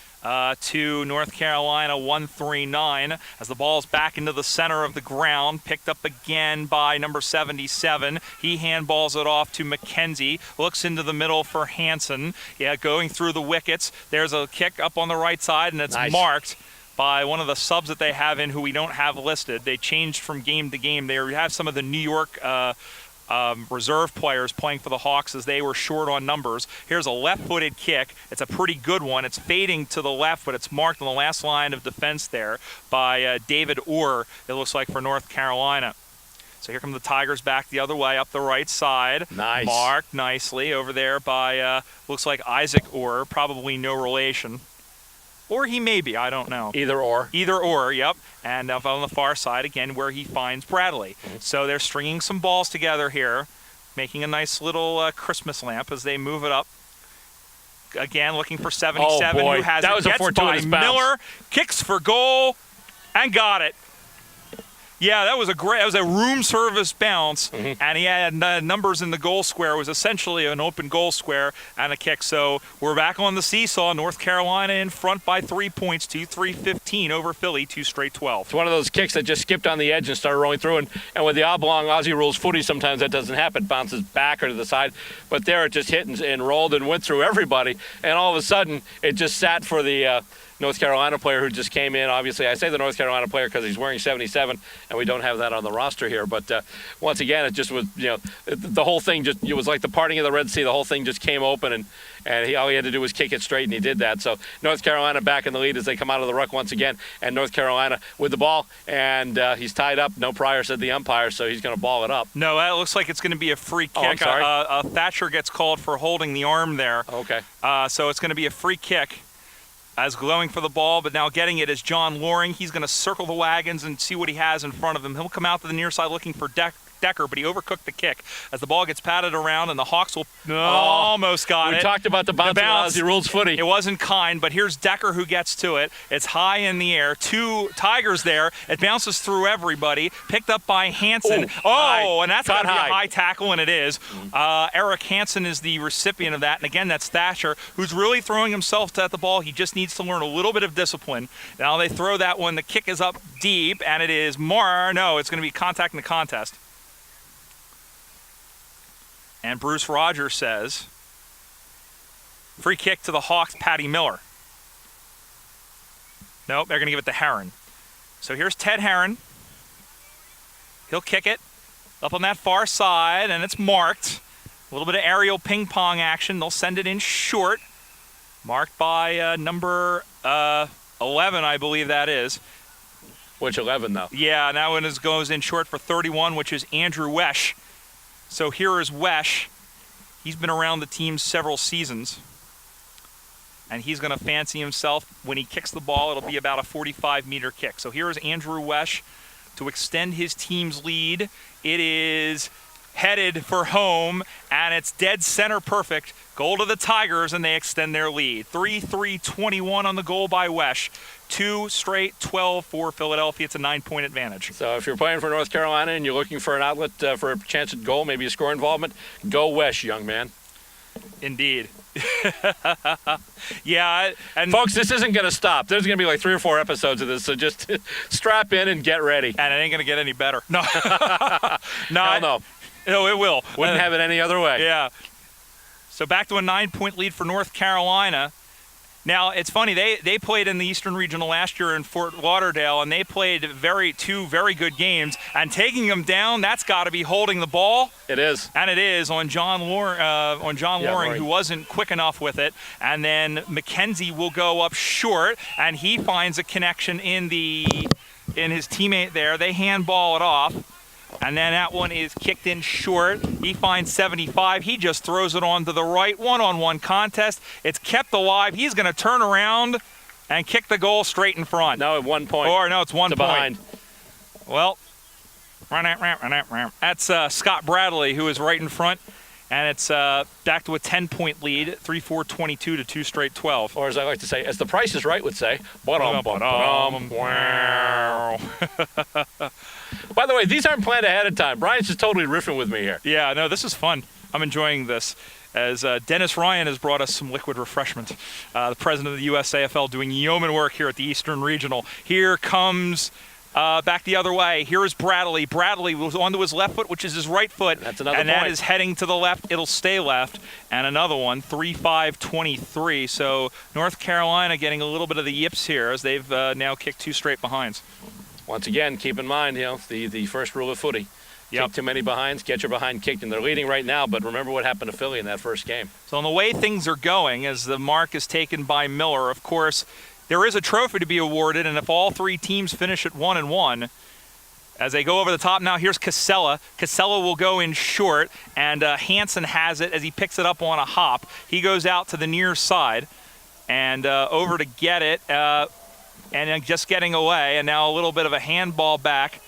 To North Carolina 1-3-9 as the ball's back into the center of the ground, picked up again by number 77. He handballs it off to McKenzie, looks into the middle for Hansen. Going through the wickets. There's a kick up on the right side, and it's marked by one of the subs that they have in who we don't have listed. They changed from game to game. They have some of the New York reserve players playing for the Hawks as they were short on numbers. Here's a left-footed kick. It's a pretty good one. It's fading to the left, but it's marked on the last line of defense there by David Orr, it looks like, for North Carolina. So here come the Tigers back the other way up the right side. Nice. Marked nicely over there by, looks like Isaac Orr, probably no relation. Or he may be, I don't know. Either or. Either or, yep. And up on the far side, again, where he finds Bradley. So they're stringing some balls together here, making a nice little Christmas lamp as they move it up. Again, looking for 77, who has that it. was a Gets fortuitous by bounce. Miller, kicks for goal, and got it. Yeah, that was a room service bounce, and he had numbers in the goal square. It was essentially an open goal square and a kick. So we're back on the seesaw. North Carolina in front by 3 points, 2-3-15 over Philly, 2 straight 12. It's one of those kicks that just skipped on the edge and started rolling through. And with the oblong Aussie Rules Footy, sometimes that doesn't happen. It bounces back or to the side. But there it just hit and rolled and went through everybody. And all of a sudden, it just sat for the North Carolina player who just came in. Obviously, I say the North Carolina player because he's wearing 77, and we don't have that on the roster here. But once again, it just was, the whole thing just, it was like the parting of the Red Sea. The whole thing just came open, and all he had to do was kick it straight, and he did that. So North Carolina back in the lead as they come out of the ruck once again, and North Carolina with the ball, and he's tied up. No prior, said the umpire, so he's going to ball it up. No, it looks like it's going to be a free kick. Oh, I'm sorry. Thatcher gets called for holding the arm there. Okay. So it's going to be a free kick. As going for the ball, but now getting it is John Loring. He's going to circle the wagons and see what he has in front of him. He'll come out to the near side looking for Decker, but he overcooked the kick as the ball gets patted around, and the Hawks will almost got it. We talked about the bounce of Aussie Rules Footy. It wasn't kind, but here's Decker who gets to it. It's high in the air. 2 Tigers there. It bounces through everybody. Picked up by Hansen. And that's got to be a high tackle, and it is. Eric Hansen is the recipient of that, and again, that's Thatcher, who's really throwing himself at the ball. He just needs to learn a little bit of discipline. Now they throw that one. The kick is up deep, and it is it's going to be contact in the contest. And Bruce Rogers says, free kick to the Hawks, Patty Miller. Nope, they're going to give it to Heron. So here's Ted Heron. He'll kick it up on that far side, and it's marked. A little bit of aerial ping pong action. They'll send it in short. Marked by number 11, I believe that is. Which 11, though? Yeah, that one goes in short for 31, which is Andrew Wesh. So here is Wesh. He's been around the team several seasons. And he's going to fancy himself. When he kicks the ball, it'll be about a 45-meter kick. So here is Andrew Wesh to extend his team's lead. It is headed for home, and it's dead center perfect. Goal to the Tigers, and they extend their lead. 3-3-21 on the goal by Wesh. 2 straight 12 for Philadelphia. It's a 9-point advantage. So if you're playing for North Carolina and you're looking for an outlet for a chance at goal, maybe a score involvement, go Wesh, young man. Indeed. Yeah, and folks, this isn't going to stop. There's going to be like 3 or 4 episodes of this, so just strap in and get ready. And it ain't going to get any better. No. No, it will. Wouldn't have it any other way. Yeah. So back to a 9-point lead for North Carolina. Now, it's funny, they played in the Eastern Regional last year in Fort Lauderdale, and they played 2 very good games. And taking them down, that's got to be holding the ball. It is. And it is on John Loring, who wasn't quick enough with it. And then McKenzie will go up short, and he finds a connection in his teammate there. They handball it off. And then that one is kicked in short. He finds 75. He just throws it on to the right. One-on-one contest. It's kept alive. He's going to turn around and kick the goal straight in front. No, at 1 point. Or no, it's 1 point. Behind. Well, that's Scott Bradley, who is right in front. And it's back to a 10-point lead, 3-4-22 to 2 straight 12. Or as I like to say, as the Price is Right would say, By the way, these aren't planned ahead of time. Brian's just totally riffing with me here. Yeah, no, this is fun. I'm enjoying this. As Dennis Ryan has brought us some liquid refreshment. The president of the USAFL doing yeoman work here at the Eastern Regional. Here comes back the other way. Here is Bradley. Bradley was onto his left foot, which is his right foot. That's another and point. That is heading to the left. It'll stay left. And another one, 3-5-23. So North Carolina getting a little bit of the yips here as they've now kicked 2 straight behinds. Once again, keep in mind, the first rule of footy. Kick too many behinds, get your behind kicked. And they're leading right now, but remember what happened to Philly in that first game. So on the way things are going, as the mark is taken by Miller, of course, there is a trophy to be awarded, and if all 3 teams finish at 1-1, as they go over the top now, here's Casella. Casella will go in short, and Hansen has it as he picks it up on a hop. He goes out to the near side and over to get it, and just getting away, and now a little bit of a handball back.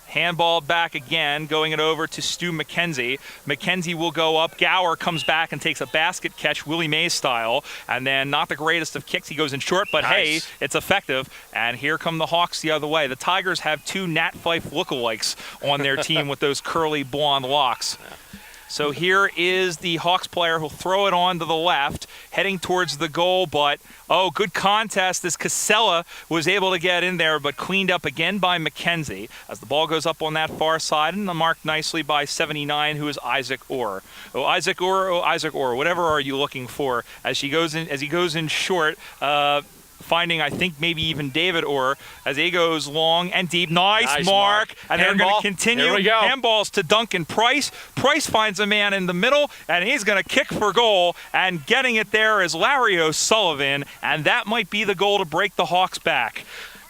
Handballed back again, going it over to Stu McKenzie. McKenzie will go up. Gower comes back and takes a basket catch, Willie Mays style. And then not the greatest of kicks. He goes in short, but nice. Hey, it's effective. And here come the Hawks the other way. The Tigers have 2 Nat Fife lookalikes on their team with those curly blonde locks. So here is the Hawks player who'll throw it on to the left, heading towards the goal, but good contest as Casella was able to get in there, but cleaned up again by McKenzie as the ball goes up on that far side, and marked nicely by 79, who is Isaac Orr. Isaac Orr, whatever are you looking for as he goes in short, finding, I think, maybe even David Orr as he goes long and deep. Nice mark. And they're going to continue. Here we go. Handballs to Duncan Price. Price finds a man in the middle, and he's going to kick for goal. And getting it there is Larry O'Sullivan, and that might be the goal to break the Hawks back.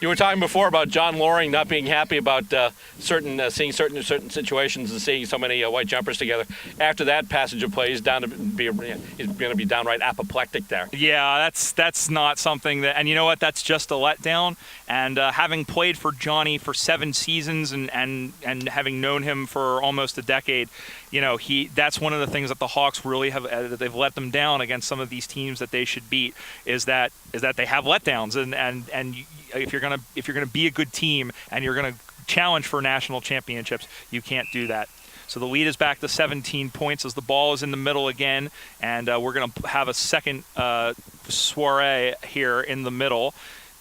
You were talking before about John Loring not being happy about seeing certain situations and seeing so many white jumpers together. After that passage of play, he's going to be downright apoplectic there. Yeah, that's not something that, and you know what? That's just a letdown. And having played for Johnny for 7 seasons and having known him for almost a decade, you know, that's one of the things that the Hawks really have. They've let them down against some of these teams that they should beat. Is that they have letdowns, and if you're gonna be a good team and you're gonna challenge for national championships, you can't do that. So the lead is back to 17 points as the ball is in the middle again, and we're going to have a second soiree here in the middle.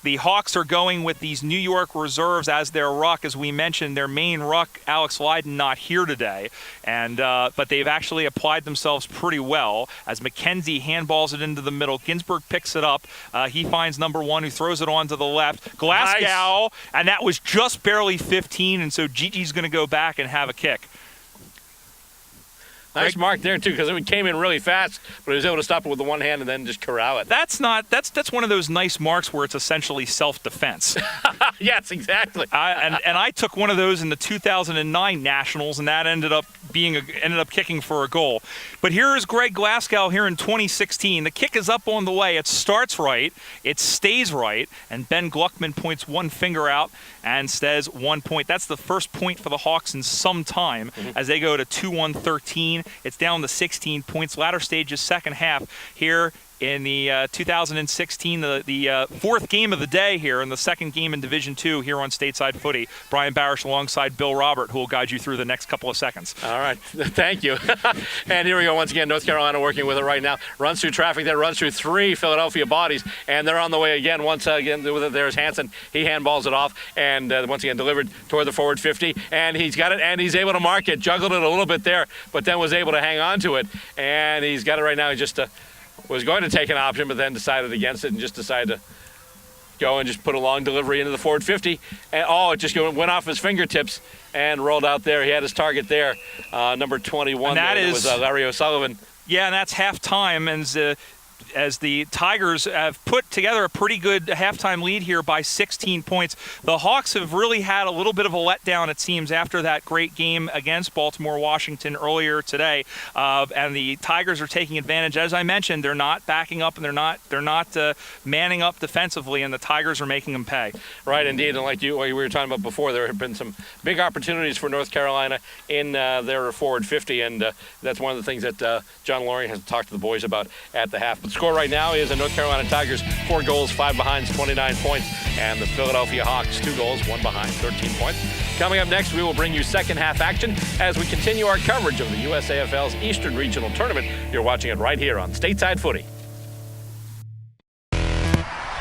The Hawks are going with these New York reserves as their ruck. As we mentioned, their main ruck, Alex Lydon, not here today, and but they've actually applied themselves pretty well as McKenzie handballs it into the middle. Ginsburg picks it up. He finds number 1, who throws it on to the left. Glasgow, nice. And that was just barely 15, and so Gigi's going to go back and have a kick. Nice mark there, too, because it came in really fast, but he was able to stop it with the one hand and then just corral it. That's one of those nice marks where it's essentially self-defense. Yes, exactly. And I took one of those in the 2009 Nationals, and that ended up kicking for a goal. But here is Greg Glasgow here in 2016. The kick is up on the way. It starts right. It stays right. And Ben Gluckman points one finger out and says 1 point. That's the first point for the Hawks in some time as they go to 2-1-13. It's down to 16 points. Latter stages, second half here in the 2016, the fourth game of the day here in the second game in Division II here on Stateside Footy. Brian Barish alongside Bill Robert, who will guide you through the next couple of seconds. All right. Thank you. And here we go once again. North Carolina working with it right now. Runs through traffic there, runs through 3 Philadelphia bodies, and they're on the way again. Once again, with it, there's Hansen. He handballs it off, and once again delivered toward the forward 50, and he's got it, and he's able to mark it. Juggled it a little bit there, but then was able to hang on to it, and he's got it right now. He just was going to take an option, but then decided against it and just decided to go and just put a long delivery into the forward 50. And it just went off his fingertips and rolled out there. He had his target there, number 21. And was Larry O'Sullivan. Yeah, and that's halftime, and as the Tigers have put together a pretty good halftime lead here by 16 points. The Hawks have really had a little bit of a letdown, it seems, after that great game against Baltimore Washington earlier today. And the Tigers are taking advantage. As I mentioned, they're not backing up and they're not manning up defensively, and the Tigers are making them pay. Right, indeed. And like we were talking about before, there have been some big opportunities for North Carolina in their forward 50, and that's one of the things that John Loring has talked to the boys about at the half. But the score right now is the North Carolina Tigers 4 goals, 5 behinds, 29 points, and the Philadelphia Hawks 2 goals, 1 behind, 13 points. Coming up next, we will bring you second half action as we continue our coverage of the USAFL's Eastern Regional Tournament. You're watching it right here on Stateside Footy.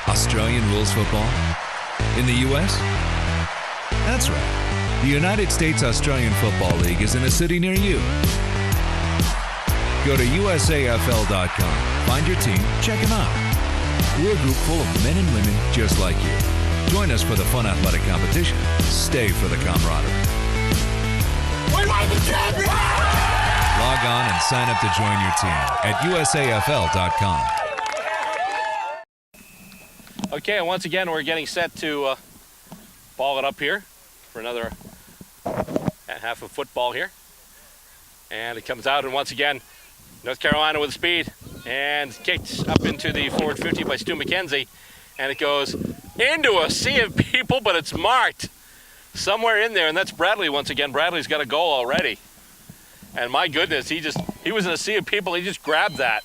Australian rules football? In the U.S.? That's right. The United States Australian Football League is in a city near you. Go to USAFL.com. Find your team, check them out. We're a group full of men and women just like you. Join us for the fun athletic competition. Stay for the camaraderie. We want the champion! Log on and sign up to join your team at USAFL.com. Okay, and once again, we're getting set to ball it up here for another half of football here. And it comes out, and once again, North Carolina with speed, and kicked up into the forward 50 by Stu McKenzie, and it goes into a sea of people, but it's marked somewhere in there, and that's Bradley once again. Bradley's got a goal already, and my goodness, he was in a sea of people. He just grabbed that.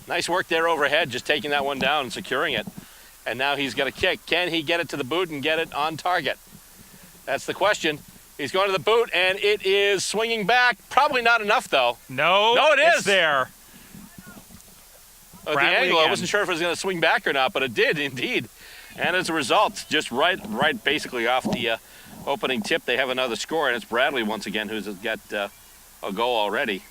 Nice work there overhead, just taking that one down and securing it, and now he's got a kick. Can he get it to the boot and get it on target? That's the question. He's going to the boot, and it is swinging back. Probably not enough, though. No, it is. It's there. At the angle, again. I wasn't sure if it was going to swing back or not, but it did indeed. And as a result, just right basically off the opening tip, they have another score, and it's Bradley once again who's got a goal already.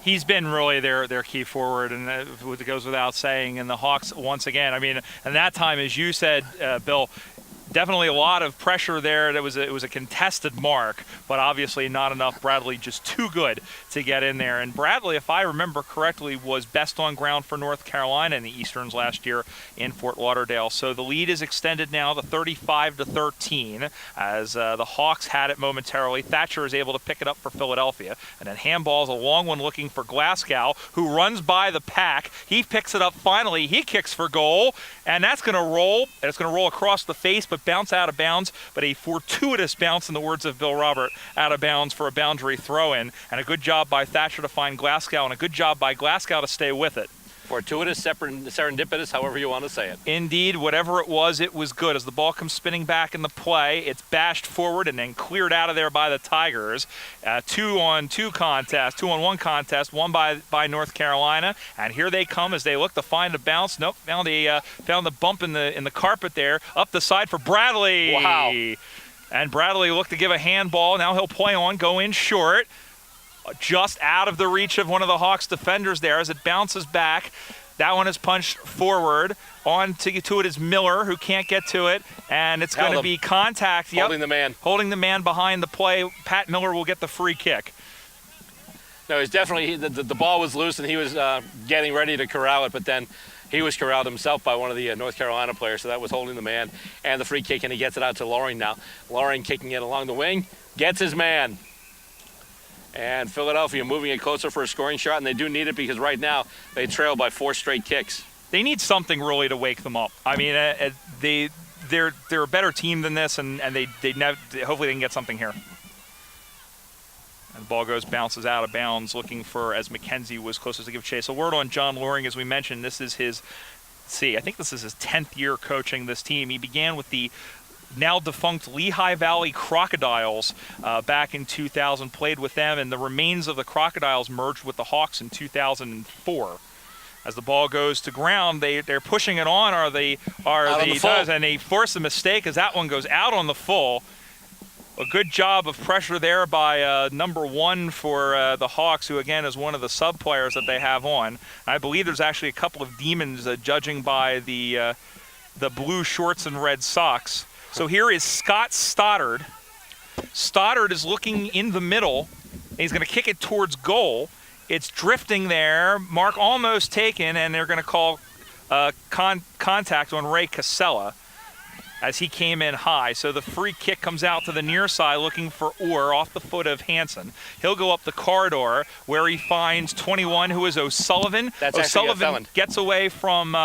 He's been really their key forward, and it goes without saying. And the Hawks, once again, I mean, and that time, as you said, Bill, Definitely a lot of pressure there. It was a contested mark, but obviously not enough. Bradley just too good to get in there. And Bradley, if I remember correctly, was best on ground for North Carolina in the Easterns last year in Fort Lauderdale. So the lead is extended now to 35-13 as the Hawks had it momentarily. Thatcher is able to pick it up for Philadelphia. And then handball's a long one looking for Glasgow, who runs by the pack. He picks it up finally. He kicks for goal, and that's going to roll. And it's going to roll across the face, but bounce out of bounds, but a fortuitous bounce, in the words of Bill Robert, out of bounds for a boundary throw-in. And a good job by Thatcher to find Glasgow, and a good job by Glasgow to stay with it. Fortuitous, serendipitous, however you want to say it. Indeed, whatever it was good. As the ball comes spinning back in the play, it's bashed forward and then cleared out of there by the Tigers. 2-on-1 contest, won by North Carolina. And here they come as they look to find a bounce. Nope, found the bump in the carpet there. Up the side for Bradley. Wow. And Bradley looked to give a handball. Now he'll play on, go in short. Just out of the reach of one of the Hawks defenders there as it bounces back. That one is punched forward. On to it is Miller, who can't get to it, and it's going to be contact. Holding the man. Holding the man behind the play. Pat Miller will get the free kick. No, he's definitely, the ball was loose and he was getting ready to corral it, but then he was corralled himself by one of the North Carolina players, so that was holding the man and the free kick, and he gets it out to Loring now. Loring kicking it along the wing, gets his man. And Philadelphia moving it closer for a scoring shot, and they do need it because right now they trail by 4 straight kicks. They need something really to wake them up. I mean, they're a better team than this, and hopefully they can get something here. And the ball bounces out of bounds, looking for, as McKenzie was closest to give chase. A word on John Loring, as we mentioned, this is his 10th year coaching this team. He began with the now defunct Lehigh Valley Crocodiles back in 2000, played with them, and the remains of the Crocodiles merged with the Hawks in 2004. As the ball goes to ground, they're pushing it on, and they force a mistake as that one goes out on the full. A good job of pressure there by number 1 for the Hawks, who again is one of the sub players that they have on. I believe there's actually a couple of demons judging by the blue shorts and red socks. So here is Scott Stoddard. Stoddard is looking in the middle, and he's going to kick it towards goal. It's drifting there. Mark almost taken, and they're going to call contact on Ray Casella as he came in high. So the free kick comes out to the near side looking for Orr off the foot of Hansen. He'll go up the corridor where he finds 21, who is O'Sullivan. O'Sullivan gets away from...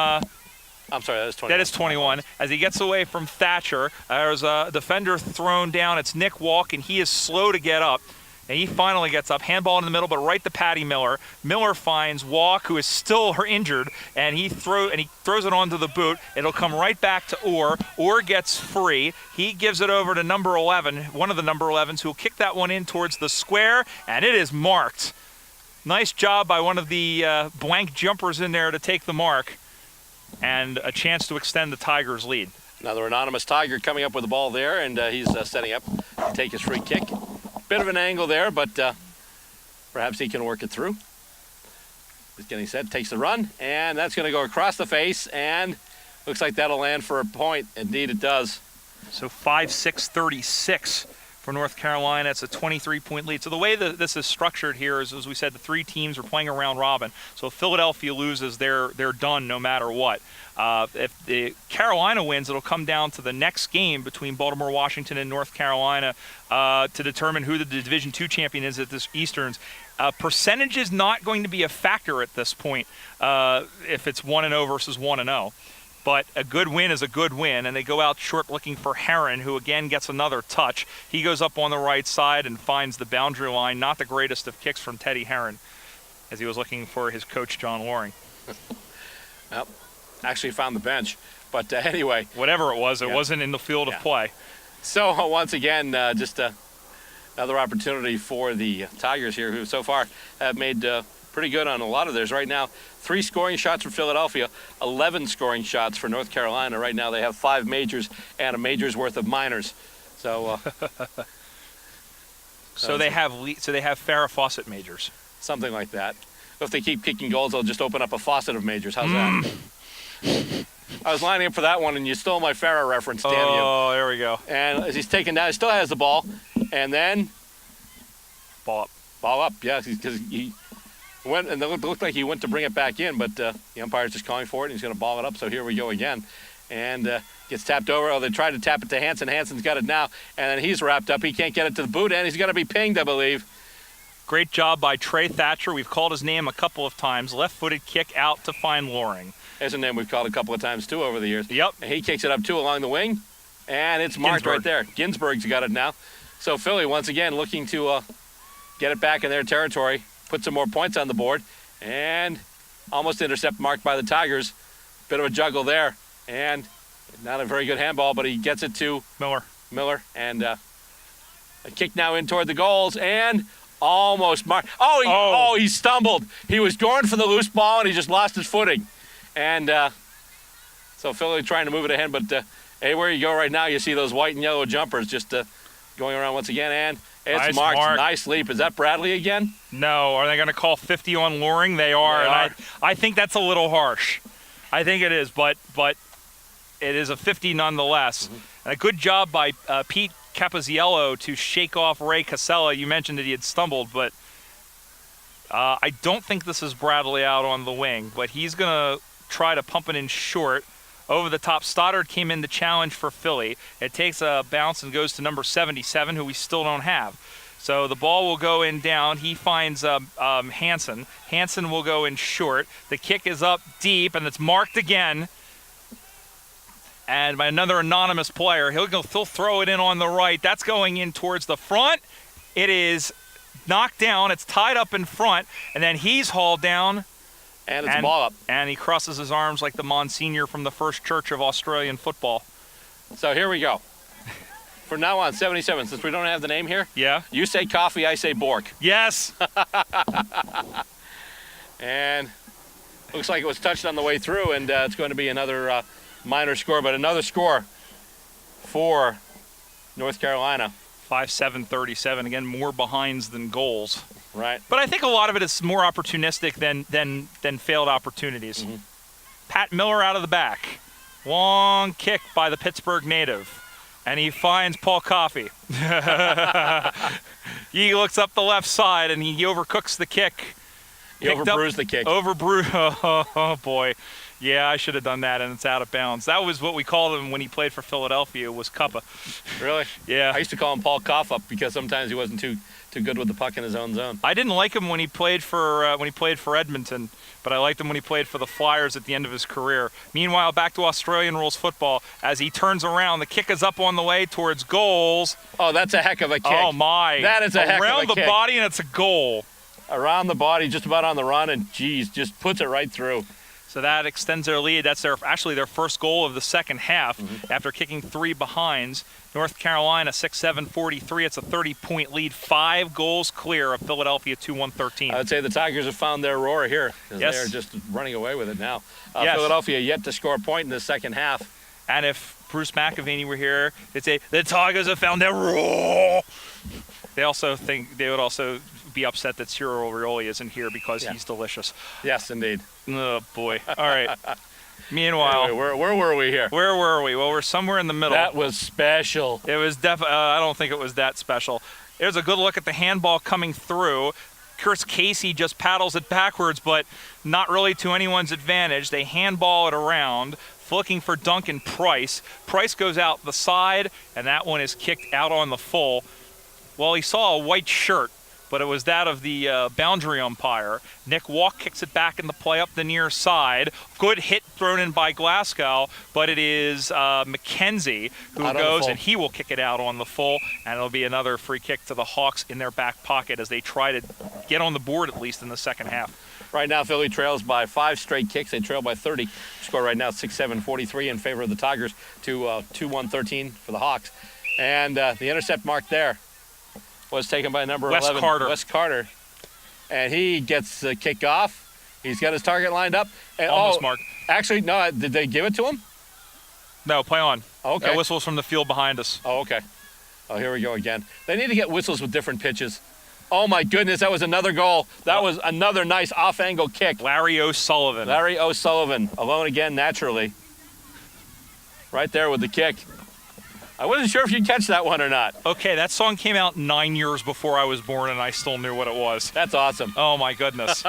I'm sorry, that is 21. That is 21. As he gets away from Thatcher, there's a defender thrown down. It's Nick Walk, and he is slow to get up. And he finally gets up. Handball in the middle, but right to Patty Miller. Miller finds Walk, who is still injured, and he throws it onto the boot. It'll come right back to Orr. Orr gets free. He gives it over to number 11, one of the number 11s, who will kick that one in towards the square, and it is marked. Nice job by one of the blank jumpers in there to take the mark, and a chance to extend the Tigers' lead. Another anonymous Tiger coming up with the ball there, and he's setting up to take his free kick. Bit of an angle there, but perhaps he can work it through. He's getting set, takes the run, and that's going to go across the face, and looks like that'll land for a point. Indeed it does. So 5-6-36 for North Carolina. It's a 23-point lead. So the way that this is structured here is, as we said, the 3 teams are playing a round robin. So if Philadelphia loses, they're done no matter what. If the Carolina wins, it'll come down to the next game between Baltimore, Washington, and North Carolina to determine who the Division II champion is at this Easterns. Percentage is not going to be a factor at this point if it's 1-0 versus 1-0. But a good win is a good win, and they go out short looking for Heron, who again gets another touch. He goes up on the right side and finds the boundary line. Not the greatest of kicks from Teddy Heron, as he was looking for his coach, John Loring. Well, actually found the bench. But anyway. Whatever it was, it wasn't in the field of play. So once again, just another opportunity for the Tigers here, who so far have made pretty good on a lot of theirs. Right now, 3 scoring shots for Philadelphia, 11 scoring shots for North Carolina. Right now they have 5 majors and a major's worth of minors. So so they have Farrah Fawcett majors. Something like that. If they keep kicking goals, they'll just open up a faucet of majors. How's that? I was lining up for that one, and you stole my Farrah reference, damn you. Oh, there we go. And as he's taken down, he still has the ball. And then... Ball up. Ball up, yeah, because he went, and it looked like he went to bring it back in, but the umpire's just calling for it, and he's going to ball it up, so here we go again. And gets tapped over. Oh, they tried to tap it to Hansen. Hansen's got it now, and then he's wrapped up. He can't get it to the boot end. He's going to be pinged, I believe. Great job by Trey Thatcher. We've called his name a couple of times. Left-footed kick out to find Loring. There's a name we've called a couple of times, too, over the years. Yep. And he kicks it up, too, along the wing, and it's marked right there. Ginsburg's got it now. So Philly, once again, looking to get it back in their territory, put some more points on the board, and almost intercept marked by the Tigers. Bit of a juggle there, and not a very good handball, but he gets it to Miller, and a kick now in toward the goals, and almost marked. He stumbled. He was going for the loose ball, and he just lost his footing. And so Philly trying to move it ahead, but where you go right now, you see those white and yellow jumpers just going around once again, and it's nice marked. Mark. Nice leap. Is that Bradley again? No. Are they going to call 50 on Loring? They are. I think that's a little harsh. I think it is, but it is a 50 nonetheless. Mm-hmm. And a good job by Pete Capoziello to shake off Ray Casella. You mentioned that he had stumbled, but I don't think this is Bradley out on the wing, but he's going to try to pump it in short. Over the top, Stoddard came in to challenge for Philly. It takes a bounce and goes to number 77, who we still don't have. So the ball will go in down. He finds Hansen. Hansen will go in short. The kick is up deep, and it's marked again. And by another anonymous player, he'll throw it in on the right. That's going in towards the front. It is knocked down. It's tied up in front, and then he's hauled down. And it's a ball up. And he crosses his arms like the Monsignor from the First Church of Australian football. So here we go. From now on, 77, since we don't have the name here. Yeah. You say coffee, I say Bork. Yes. And looks like it was touched on the way through, and it's going to be another minor score, but another score for North Carolina. 5-7-37. Again, more behinds than goals. Right. But I think a lot of it is more opportunistic than failed opportunities. Mm-hmm. Pat Miller out of the back. Long kick by the Pittsburgh native. And he finds Paul Coffey. He looks up the left side, and he overcooks the kick. He overbrews the kick. Oh, boy. Yeah, I should have done that, and it's out of bounds. That was what we called him when he played for Philadelphia, was Cuppa. Really? Yeah. I used to call him Paul Cough-Up because sometimes he wasn't too good with the puck in his own zone. I didn't like him when he played for Edmonton, but I liked him when he played for the Flyers at the end of his career. Meanwhile, back to Australian rules football. As he turns around, the kick is up on the way towards goals. Oh, that's a heck of a kick. Oh, my. That is a heck of a kick. Around the body, and it's a goal. Around the body, just about on the run, and geez, just puts it right through. So that extends their lead. That's actually their first goal of the second half after kicking 3 behinds. North Carolina 6-7-43. It's a 30-point lead, 5 goals clear of Philadelphia 2-1-13. I would say the Tigers have found their roar here. Yes. They're just running away with it now. Yes. Philadelphia yet to score a point in the second half. And if Bruce McAvaney were here, they'd say the Tigers have found their roar. They would also be upset that Cyril Rioli isn't here because he's delicious. Yes, indeed. Oh, boy. All right. Meanwhile, anyway, where were we here? Where were we? Well, we're somewhere in the middle. That was special. It was I don't think it was that special. There's a good look at the handball coming through. Chris Casey just paddles it backwards, but not really to anyone's advantage. They handball it around, looking for Duncan Price. Price goes out the side, and that one is kicked out on the full. Well, he saw a white shirt, but it was that of the boundary umpire. Nick Walk kicks it back in the play up the near side. Good hit thrown in by Glasgow, but it is McKenzie who goes, and he will kick it out on the full, and it'll be another free kick to the Hawks in their back pocket as they try to get on the board at least in the second half. Right now, Philly trails by 5 straight kicks. They trail by 30. Score right now 6-7-43 in favor of the Tigers to 2-1-13 for the Hawks. And the intercept mark there was taken by number 11, Wes Carter. And he gets the kick off. He's got his target lined up. And, almost marked. Actually, no, did they give it to him? No, play on. Okay. That whistle's from the field behind us. Oh, okay. Oh, here we go again. They need to get whistles with different pitches. Oh my goodness, that was another goal. That was another nice off-angle kick. Larry O'Sullivan. Larry O'Sullivan, alone again naturally. Right there with the kick. I wasn't sure if you'd catch that one or not. Okay, that song came out 9 years before I was born, and I still knew what it was. That's awesome. Oh my goodness.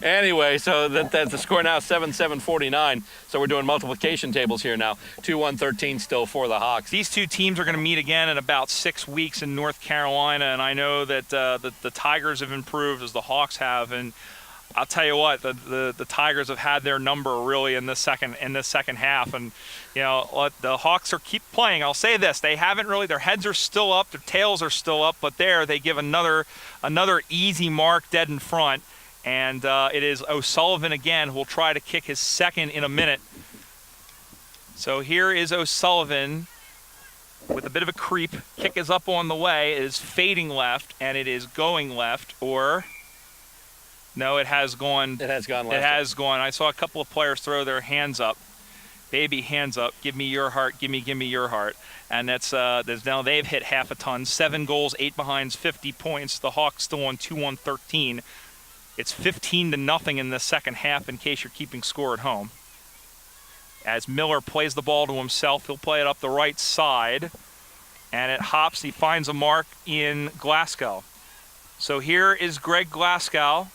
Anyway, so that's the score now, 7-7-49. So we're doing multiplication tables here now. 2-1-13 still for the Hawks. These two teams are going to meet again in about 6 weeks in North Carolina, and I know that the Tigers have improved as the Hawks have, and I'll tell you what, the Tigers have had their number really in this second half, and you know the Hawks keep playing. I'll say this: they haven't really. Their heads are still up, their tails are still up, but they give another easy mark dead in front, and it is O'Sullivan again who will try to kick his second in a minute. So here is O'Sullivan with a bit of a creep. Kick is up on the way. It is fading left, and it is going left, or. No, it has gone. It has gone left. It has gone. I saw a couple of players throw their hands up. Baby, hands up. Give me your heart. Give me your heart. And that's now they've hit half a ton. 7 goals, 8 behinds, 50 points. The Hawks still on 2-1-13. It's 15-0 in the second half in case you're keeping score at home. As Miller plays the ball to himself, he'll play it up the right side. And it hops. He finds a mark in Glasgow. So here is Greg Glasgow,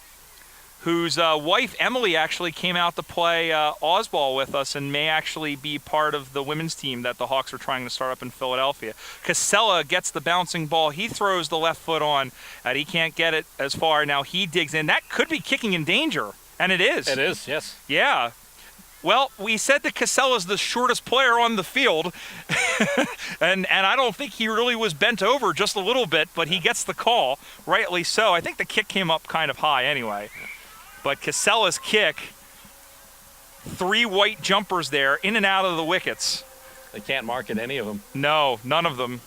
whose wife, Emily, actually came out to play Osball with us and may actually be part of the women's team that the Hawks are trying to start up in Philadelphia. Casella gets the bouncing ball. He throws the left foot on, and he can't get it as far. Now he digs in. That could be kicking in danger, and it is. It is, yes. Yeah. Well, we said that Casella's the shortest player on the field, and I don't think he really was bent over just a little bit, but he gets the call, rightly so. I think the kick came up kind of high anyway. But Casella's kick, 3 white jumpers there, in and out of the wickets. They can't market any of them. No, none of them.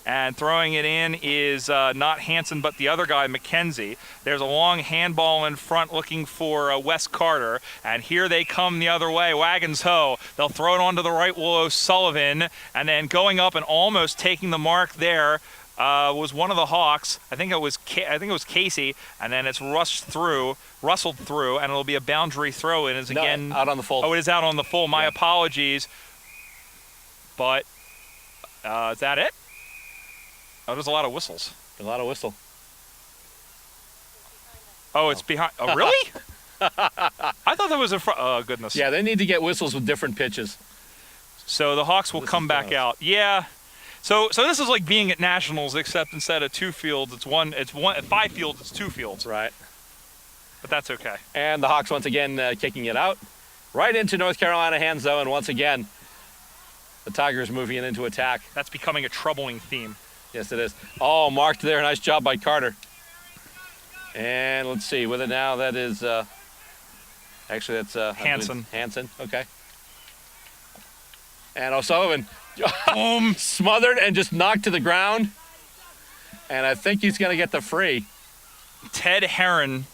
And throwing it in is not Hansen, but the other guy, McKenzie. There's a long handball in front looking for Wes Carter. And here they come the other way, wagons ho. They'll throw it onto the right, Will O'Sullivan. And then going up and almost taking the mark there was one of the Hawks. I think it was Casey, and then it's rustled through, and it'll be a boundary throw. And is again out on the full. Oh, it is out on the full. My apologies. But is that it? Oh, there's a lot of whistles. A lot of whistle. Oh, it's behind. Oh, really? I thought that was in front. Oh, goodness. Yeah, they need to get whistles with different pitches. So the Hawks will come back out. Yeah. So this is like being at Nationals, except instead of 2 fields, it's 5 fields, it's 2 fields. Right. But that's okay. And the Hawks once again kicking it out. Right into North Carolina hands though, and once again, the Tigers moving it into attack. That's becoming a troubling theme. Yes, it is. Oh, marked there. Nice job by Carter. And let's see, with it now, that is, actually that's Hansen. Hansen, okay. And O'Sullivan smothered and just knocked to the ground. And I think he's going to get the free. Ted Herron,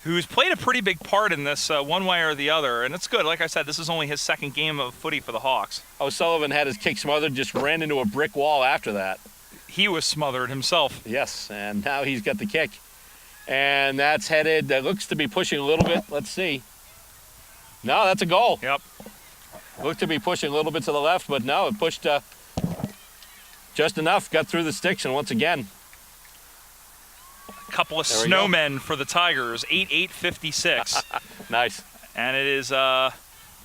who's played a pretty big part in this one way or the other. And it's good. Like I said, this is only his second game of footy for the Hawks. O'Sullivan had his kick smothered, just ran into a brick wall after that. He was smothered himself. Yes, and now he's got the kick. And that's headed, looks to be pushing a little bit. Let's see. No, that's a goal. Yep. Looked to be pushing a little bit to the left, but no, it pushed just enough, got through the sticks, and once again. A couple of snowmen for the Tigers, 8-8-56. Nice. And it is,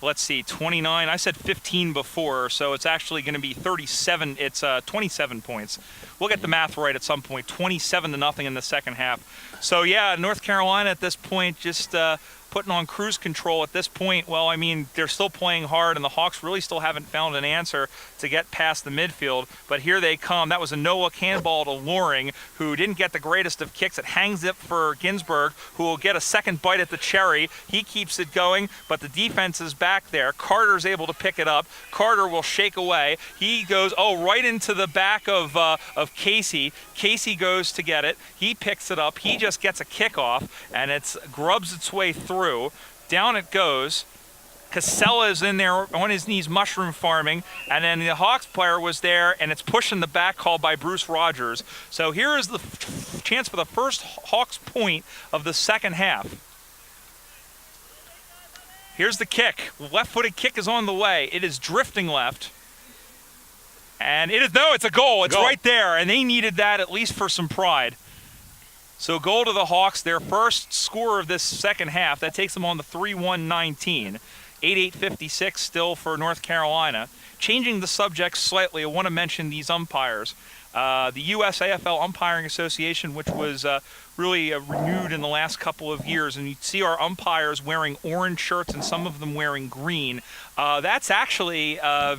let's see, 29. I said 15 before, so it's actually going to be 37. It's 27 points. We'll get the math right at some point. 27-0 in the second half. So, yeah, North Carolina at this point just putting on cruise control at this point. Well, I mean, they're still playing hard, and the Hawks really still haven't found an answer to get past the midfield. But here they come. That was a Noah handball to Loring, who didn't get the greatest of kicks. It hangs up for Ginsburg, who will get a second bite at the cherry. He keeps it going, but the defense is back there. Carter's able to pick it up. Carter will shake away. He goes, right into the back of Casey. Casey goes to get it. He picks it up. He just gets a kickoff, and it grubs its way through. Down it goes. Casella is in there on his knees mushroom farming, and then the Hawks player was there, and it's pushing the back call by Bruce Rogers. So here is the chance for the first Hawks point of the second half. Here's the kick. Left-footed kick is on the way. It is drifting left. And it's a goal. It's right there, and they needed that at least for some pride. So goal to the Hawks, their first score of this second half. That takes them on the 3-1-19. 8-8-56 still for North Carolina. Changing the subject slightly, I want to mention these umpires. The USAFL Umpiring Association, which was really renewed in the last couple of years, and you see our umpires wearing orange shirts and some of them wearing green. That's actually a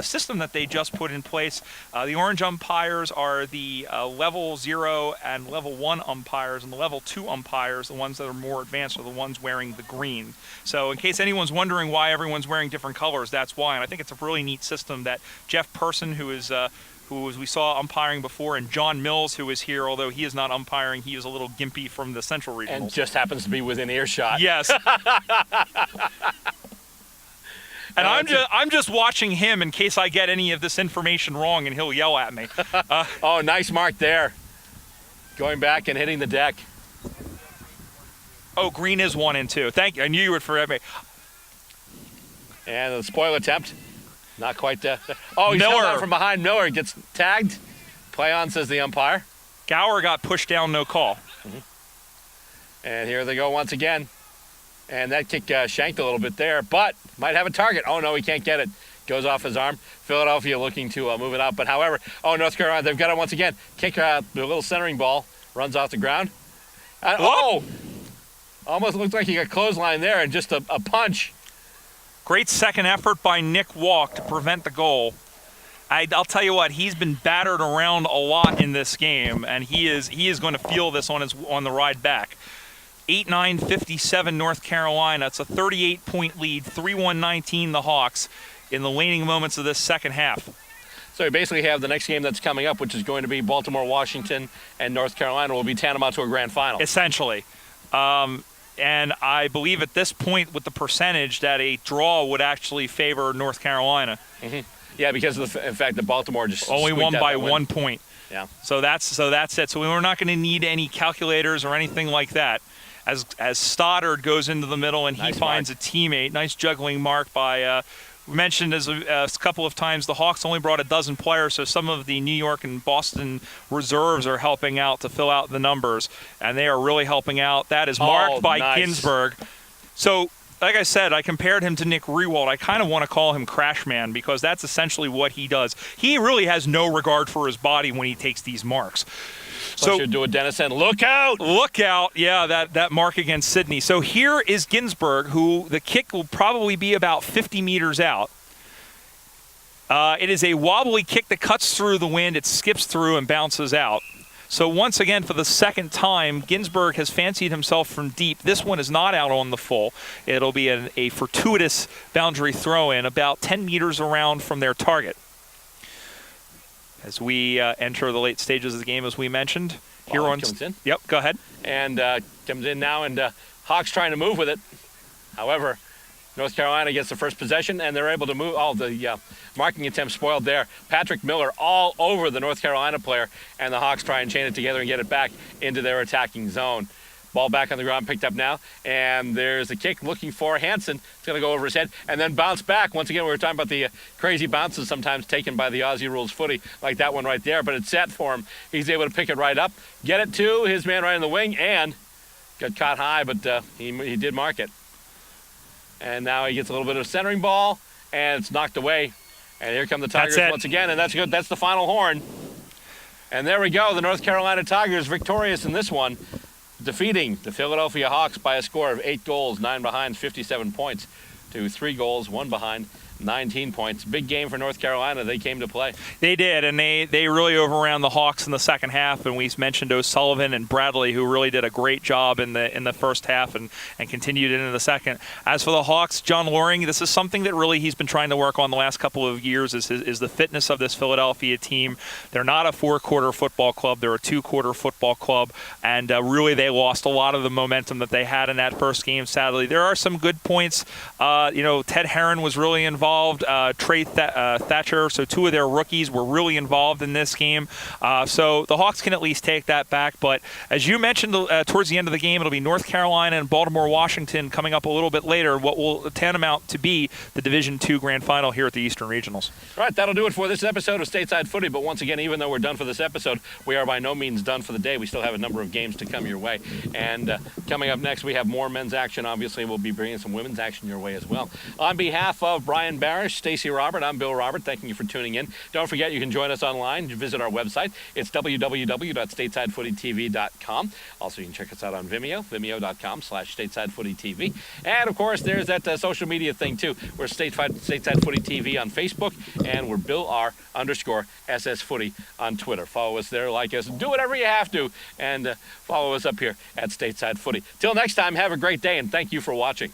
system that they just put in place. The orange umpires are the level 0 and level 1 umpires, and the level 2 umpires, the ones that are more advanced, are the ones wearing the green. So in case anyone's wondering why everyone's wearing different colors, that's why. And I think it's a really neat system that Jeff Person, who we saw umpiring before, and John Mills, who is here, although he is not umpiring, he is a little gimpy from the Central Regional. And just happens to be within earshot. Yes. And I'm just watching him in case I get any of this information wrong, and he'll yell at me. Oh, nice mark there. Going back and hitting the deck. Oh, green is 1 and 2. Thank you. I knew you would forget me. And the spoil attempt. Not quite there. Oh, he's Miller. coming out from behind. Miller gets tagged. Play on, says the umpire. Gower got pushed down, no call. Mm-hmm. And here they go once again. And that kick shanked a little bit there, but might have a target. Oh, no, he can't get it. Goes off his arm. Philadelphia looking to move it out. But however, North Carolina, they've got it once again. Kick out the little centering ball. Runs off the ground. Almost looked like he got clothesline there, and just a punch. Great second effort by Nick Walk to prevent the goal. I'll tell you what, he's been battered around a lot in this game, and he is going to feel this on the ride back. 8-9-57 North Carolina. It's a 38-point lead, 3-1-19 the Hawks in the waning moments of this second half. So we basically have the next game that's coming up, which is going to be Baltimore, Washington, and North Carolina will be tantamount to a grand final. Essentially. And I believe at this point with the percentage that a draw would actually favor North Carolina. Mm-hmm. Yeah, because of the fact that Baltimore just only won by 1 point. Yeah. So that's it. So we're not going to need any calculators or anything like that. As Stoddard goes into the middle and he finds a teammate. Nice juggling mark by we mentioned as a couple of times the Hawks only brought a dozen players, so some of the New York and Boston reserves are helping out to fill out the numbers, and they are really helping out. That is marked by Ginsburg. So, like I said, I compared him to Nick Rewald. I kind of want to call him Crash Man because that's essentially what he does. He really has no regard for his body when he takes these marks. So should do a Dennison. Look out! Look out! Yeah, that mark against Sydney. So here is Ginsburg, who the kick will probably be about 50 meters out. It is a wobbly kick that cuts through the wind. It skips through and bounces out. So once again, for the second time, Ginsburg has fancied himself from deep. This one is not out on the full. It'll be a fortuitous boundary throw-in about 10 meters around from their target. As we enter the late stages of the game, as we mentioned. Here on comes in. Yep, go ahead. And comes in now, and Hawks trying to move with it. However, North Carolina gets the first possession, and they're able to move. All the marking attempt spoiled there. Patrick Miller all over the North Carolina player, and the Hawks try and chain it together and get it back into their attacking zone. Ball back on the ground, picked up now, and there's a kick looking for Hansen. It's going to go over his head and then bounce back. Once again, we were talking about the crazy bounces sometimes taken by the Aussie Rules Footy, like that one right there, but it's set for him. He's able to pick it right up, get it to his man right in the wing, and got caught high, but he did mark it. And now he gets a little bit of centering ball, and it's knocked away. And here come the Tigers once again, and that's good. That's the final horn. And there we go. The North Carolina Tigers victorious in this one, defeating the Philadelphia Hawks by a score of 8 goals, 9 behind, 57 points, to 3 goals, 1 behind, 19 points. Big game for North Carolina. They came to play. They did, and they really overran the Hawks in the second half. And we mentioned O'Sullivan and Bradley, who really did a great job in the first half and continued into the second. As for the Hawks, John Loring, this is something that really he's been trying to work on the last couple of years is the fitness of this Philadelphia team. They're not a 4-quarter football club. They're a 2-quarter football club, and really they lost a lot of the momentum that they had in that first game, sadly. There are some good points. Ted Herron was really involved. Trey Thatcher, so 2 of their rookies were really involved in this game. So the Hawks can at least take that back. But as you mentioned, towards the end of the game, it'll be North Carolina and Baltimore-Washington coming up a little bit later, what will tantamount to be the Division II Grand Final here at the Eastern Regionals. All right, that'll do it for this episode of Stateside Footy. But once again, even though we're done for this episode, we are by no means done for the day. We still have a number of games to come your way. And coming up next, we have more men's action. Obviously, we'll be bringing some women's action your way as well. On behalf of Brian Barish, Stacey Robert, I'm Bill Robert. Thanking you for tuning in. Don't forget, you can join us online. Visit our website. It's www.statesidefootytv.com. Also, you can check us out on Vimeo, vimeo.com/statesideFootyTV. And, of course, there's that social media thing, too. We're Stateside Footy TV on Facebook, and we're Bill R_SS Footy on Twitter. Follow us there, like us, do whatever you have to, and follow us up here at Stateside Footy. Till next time, have a great day, and thank you for watching.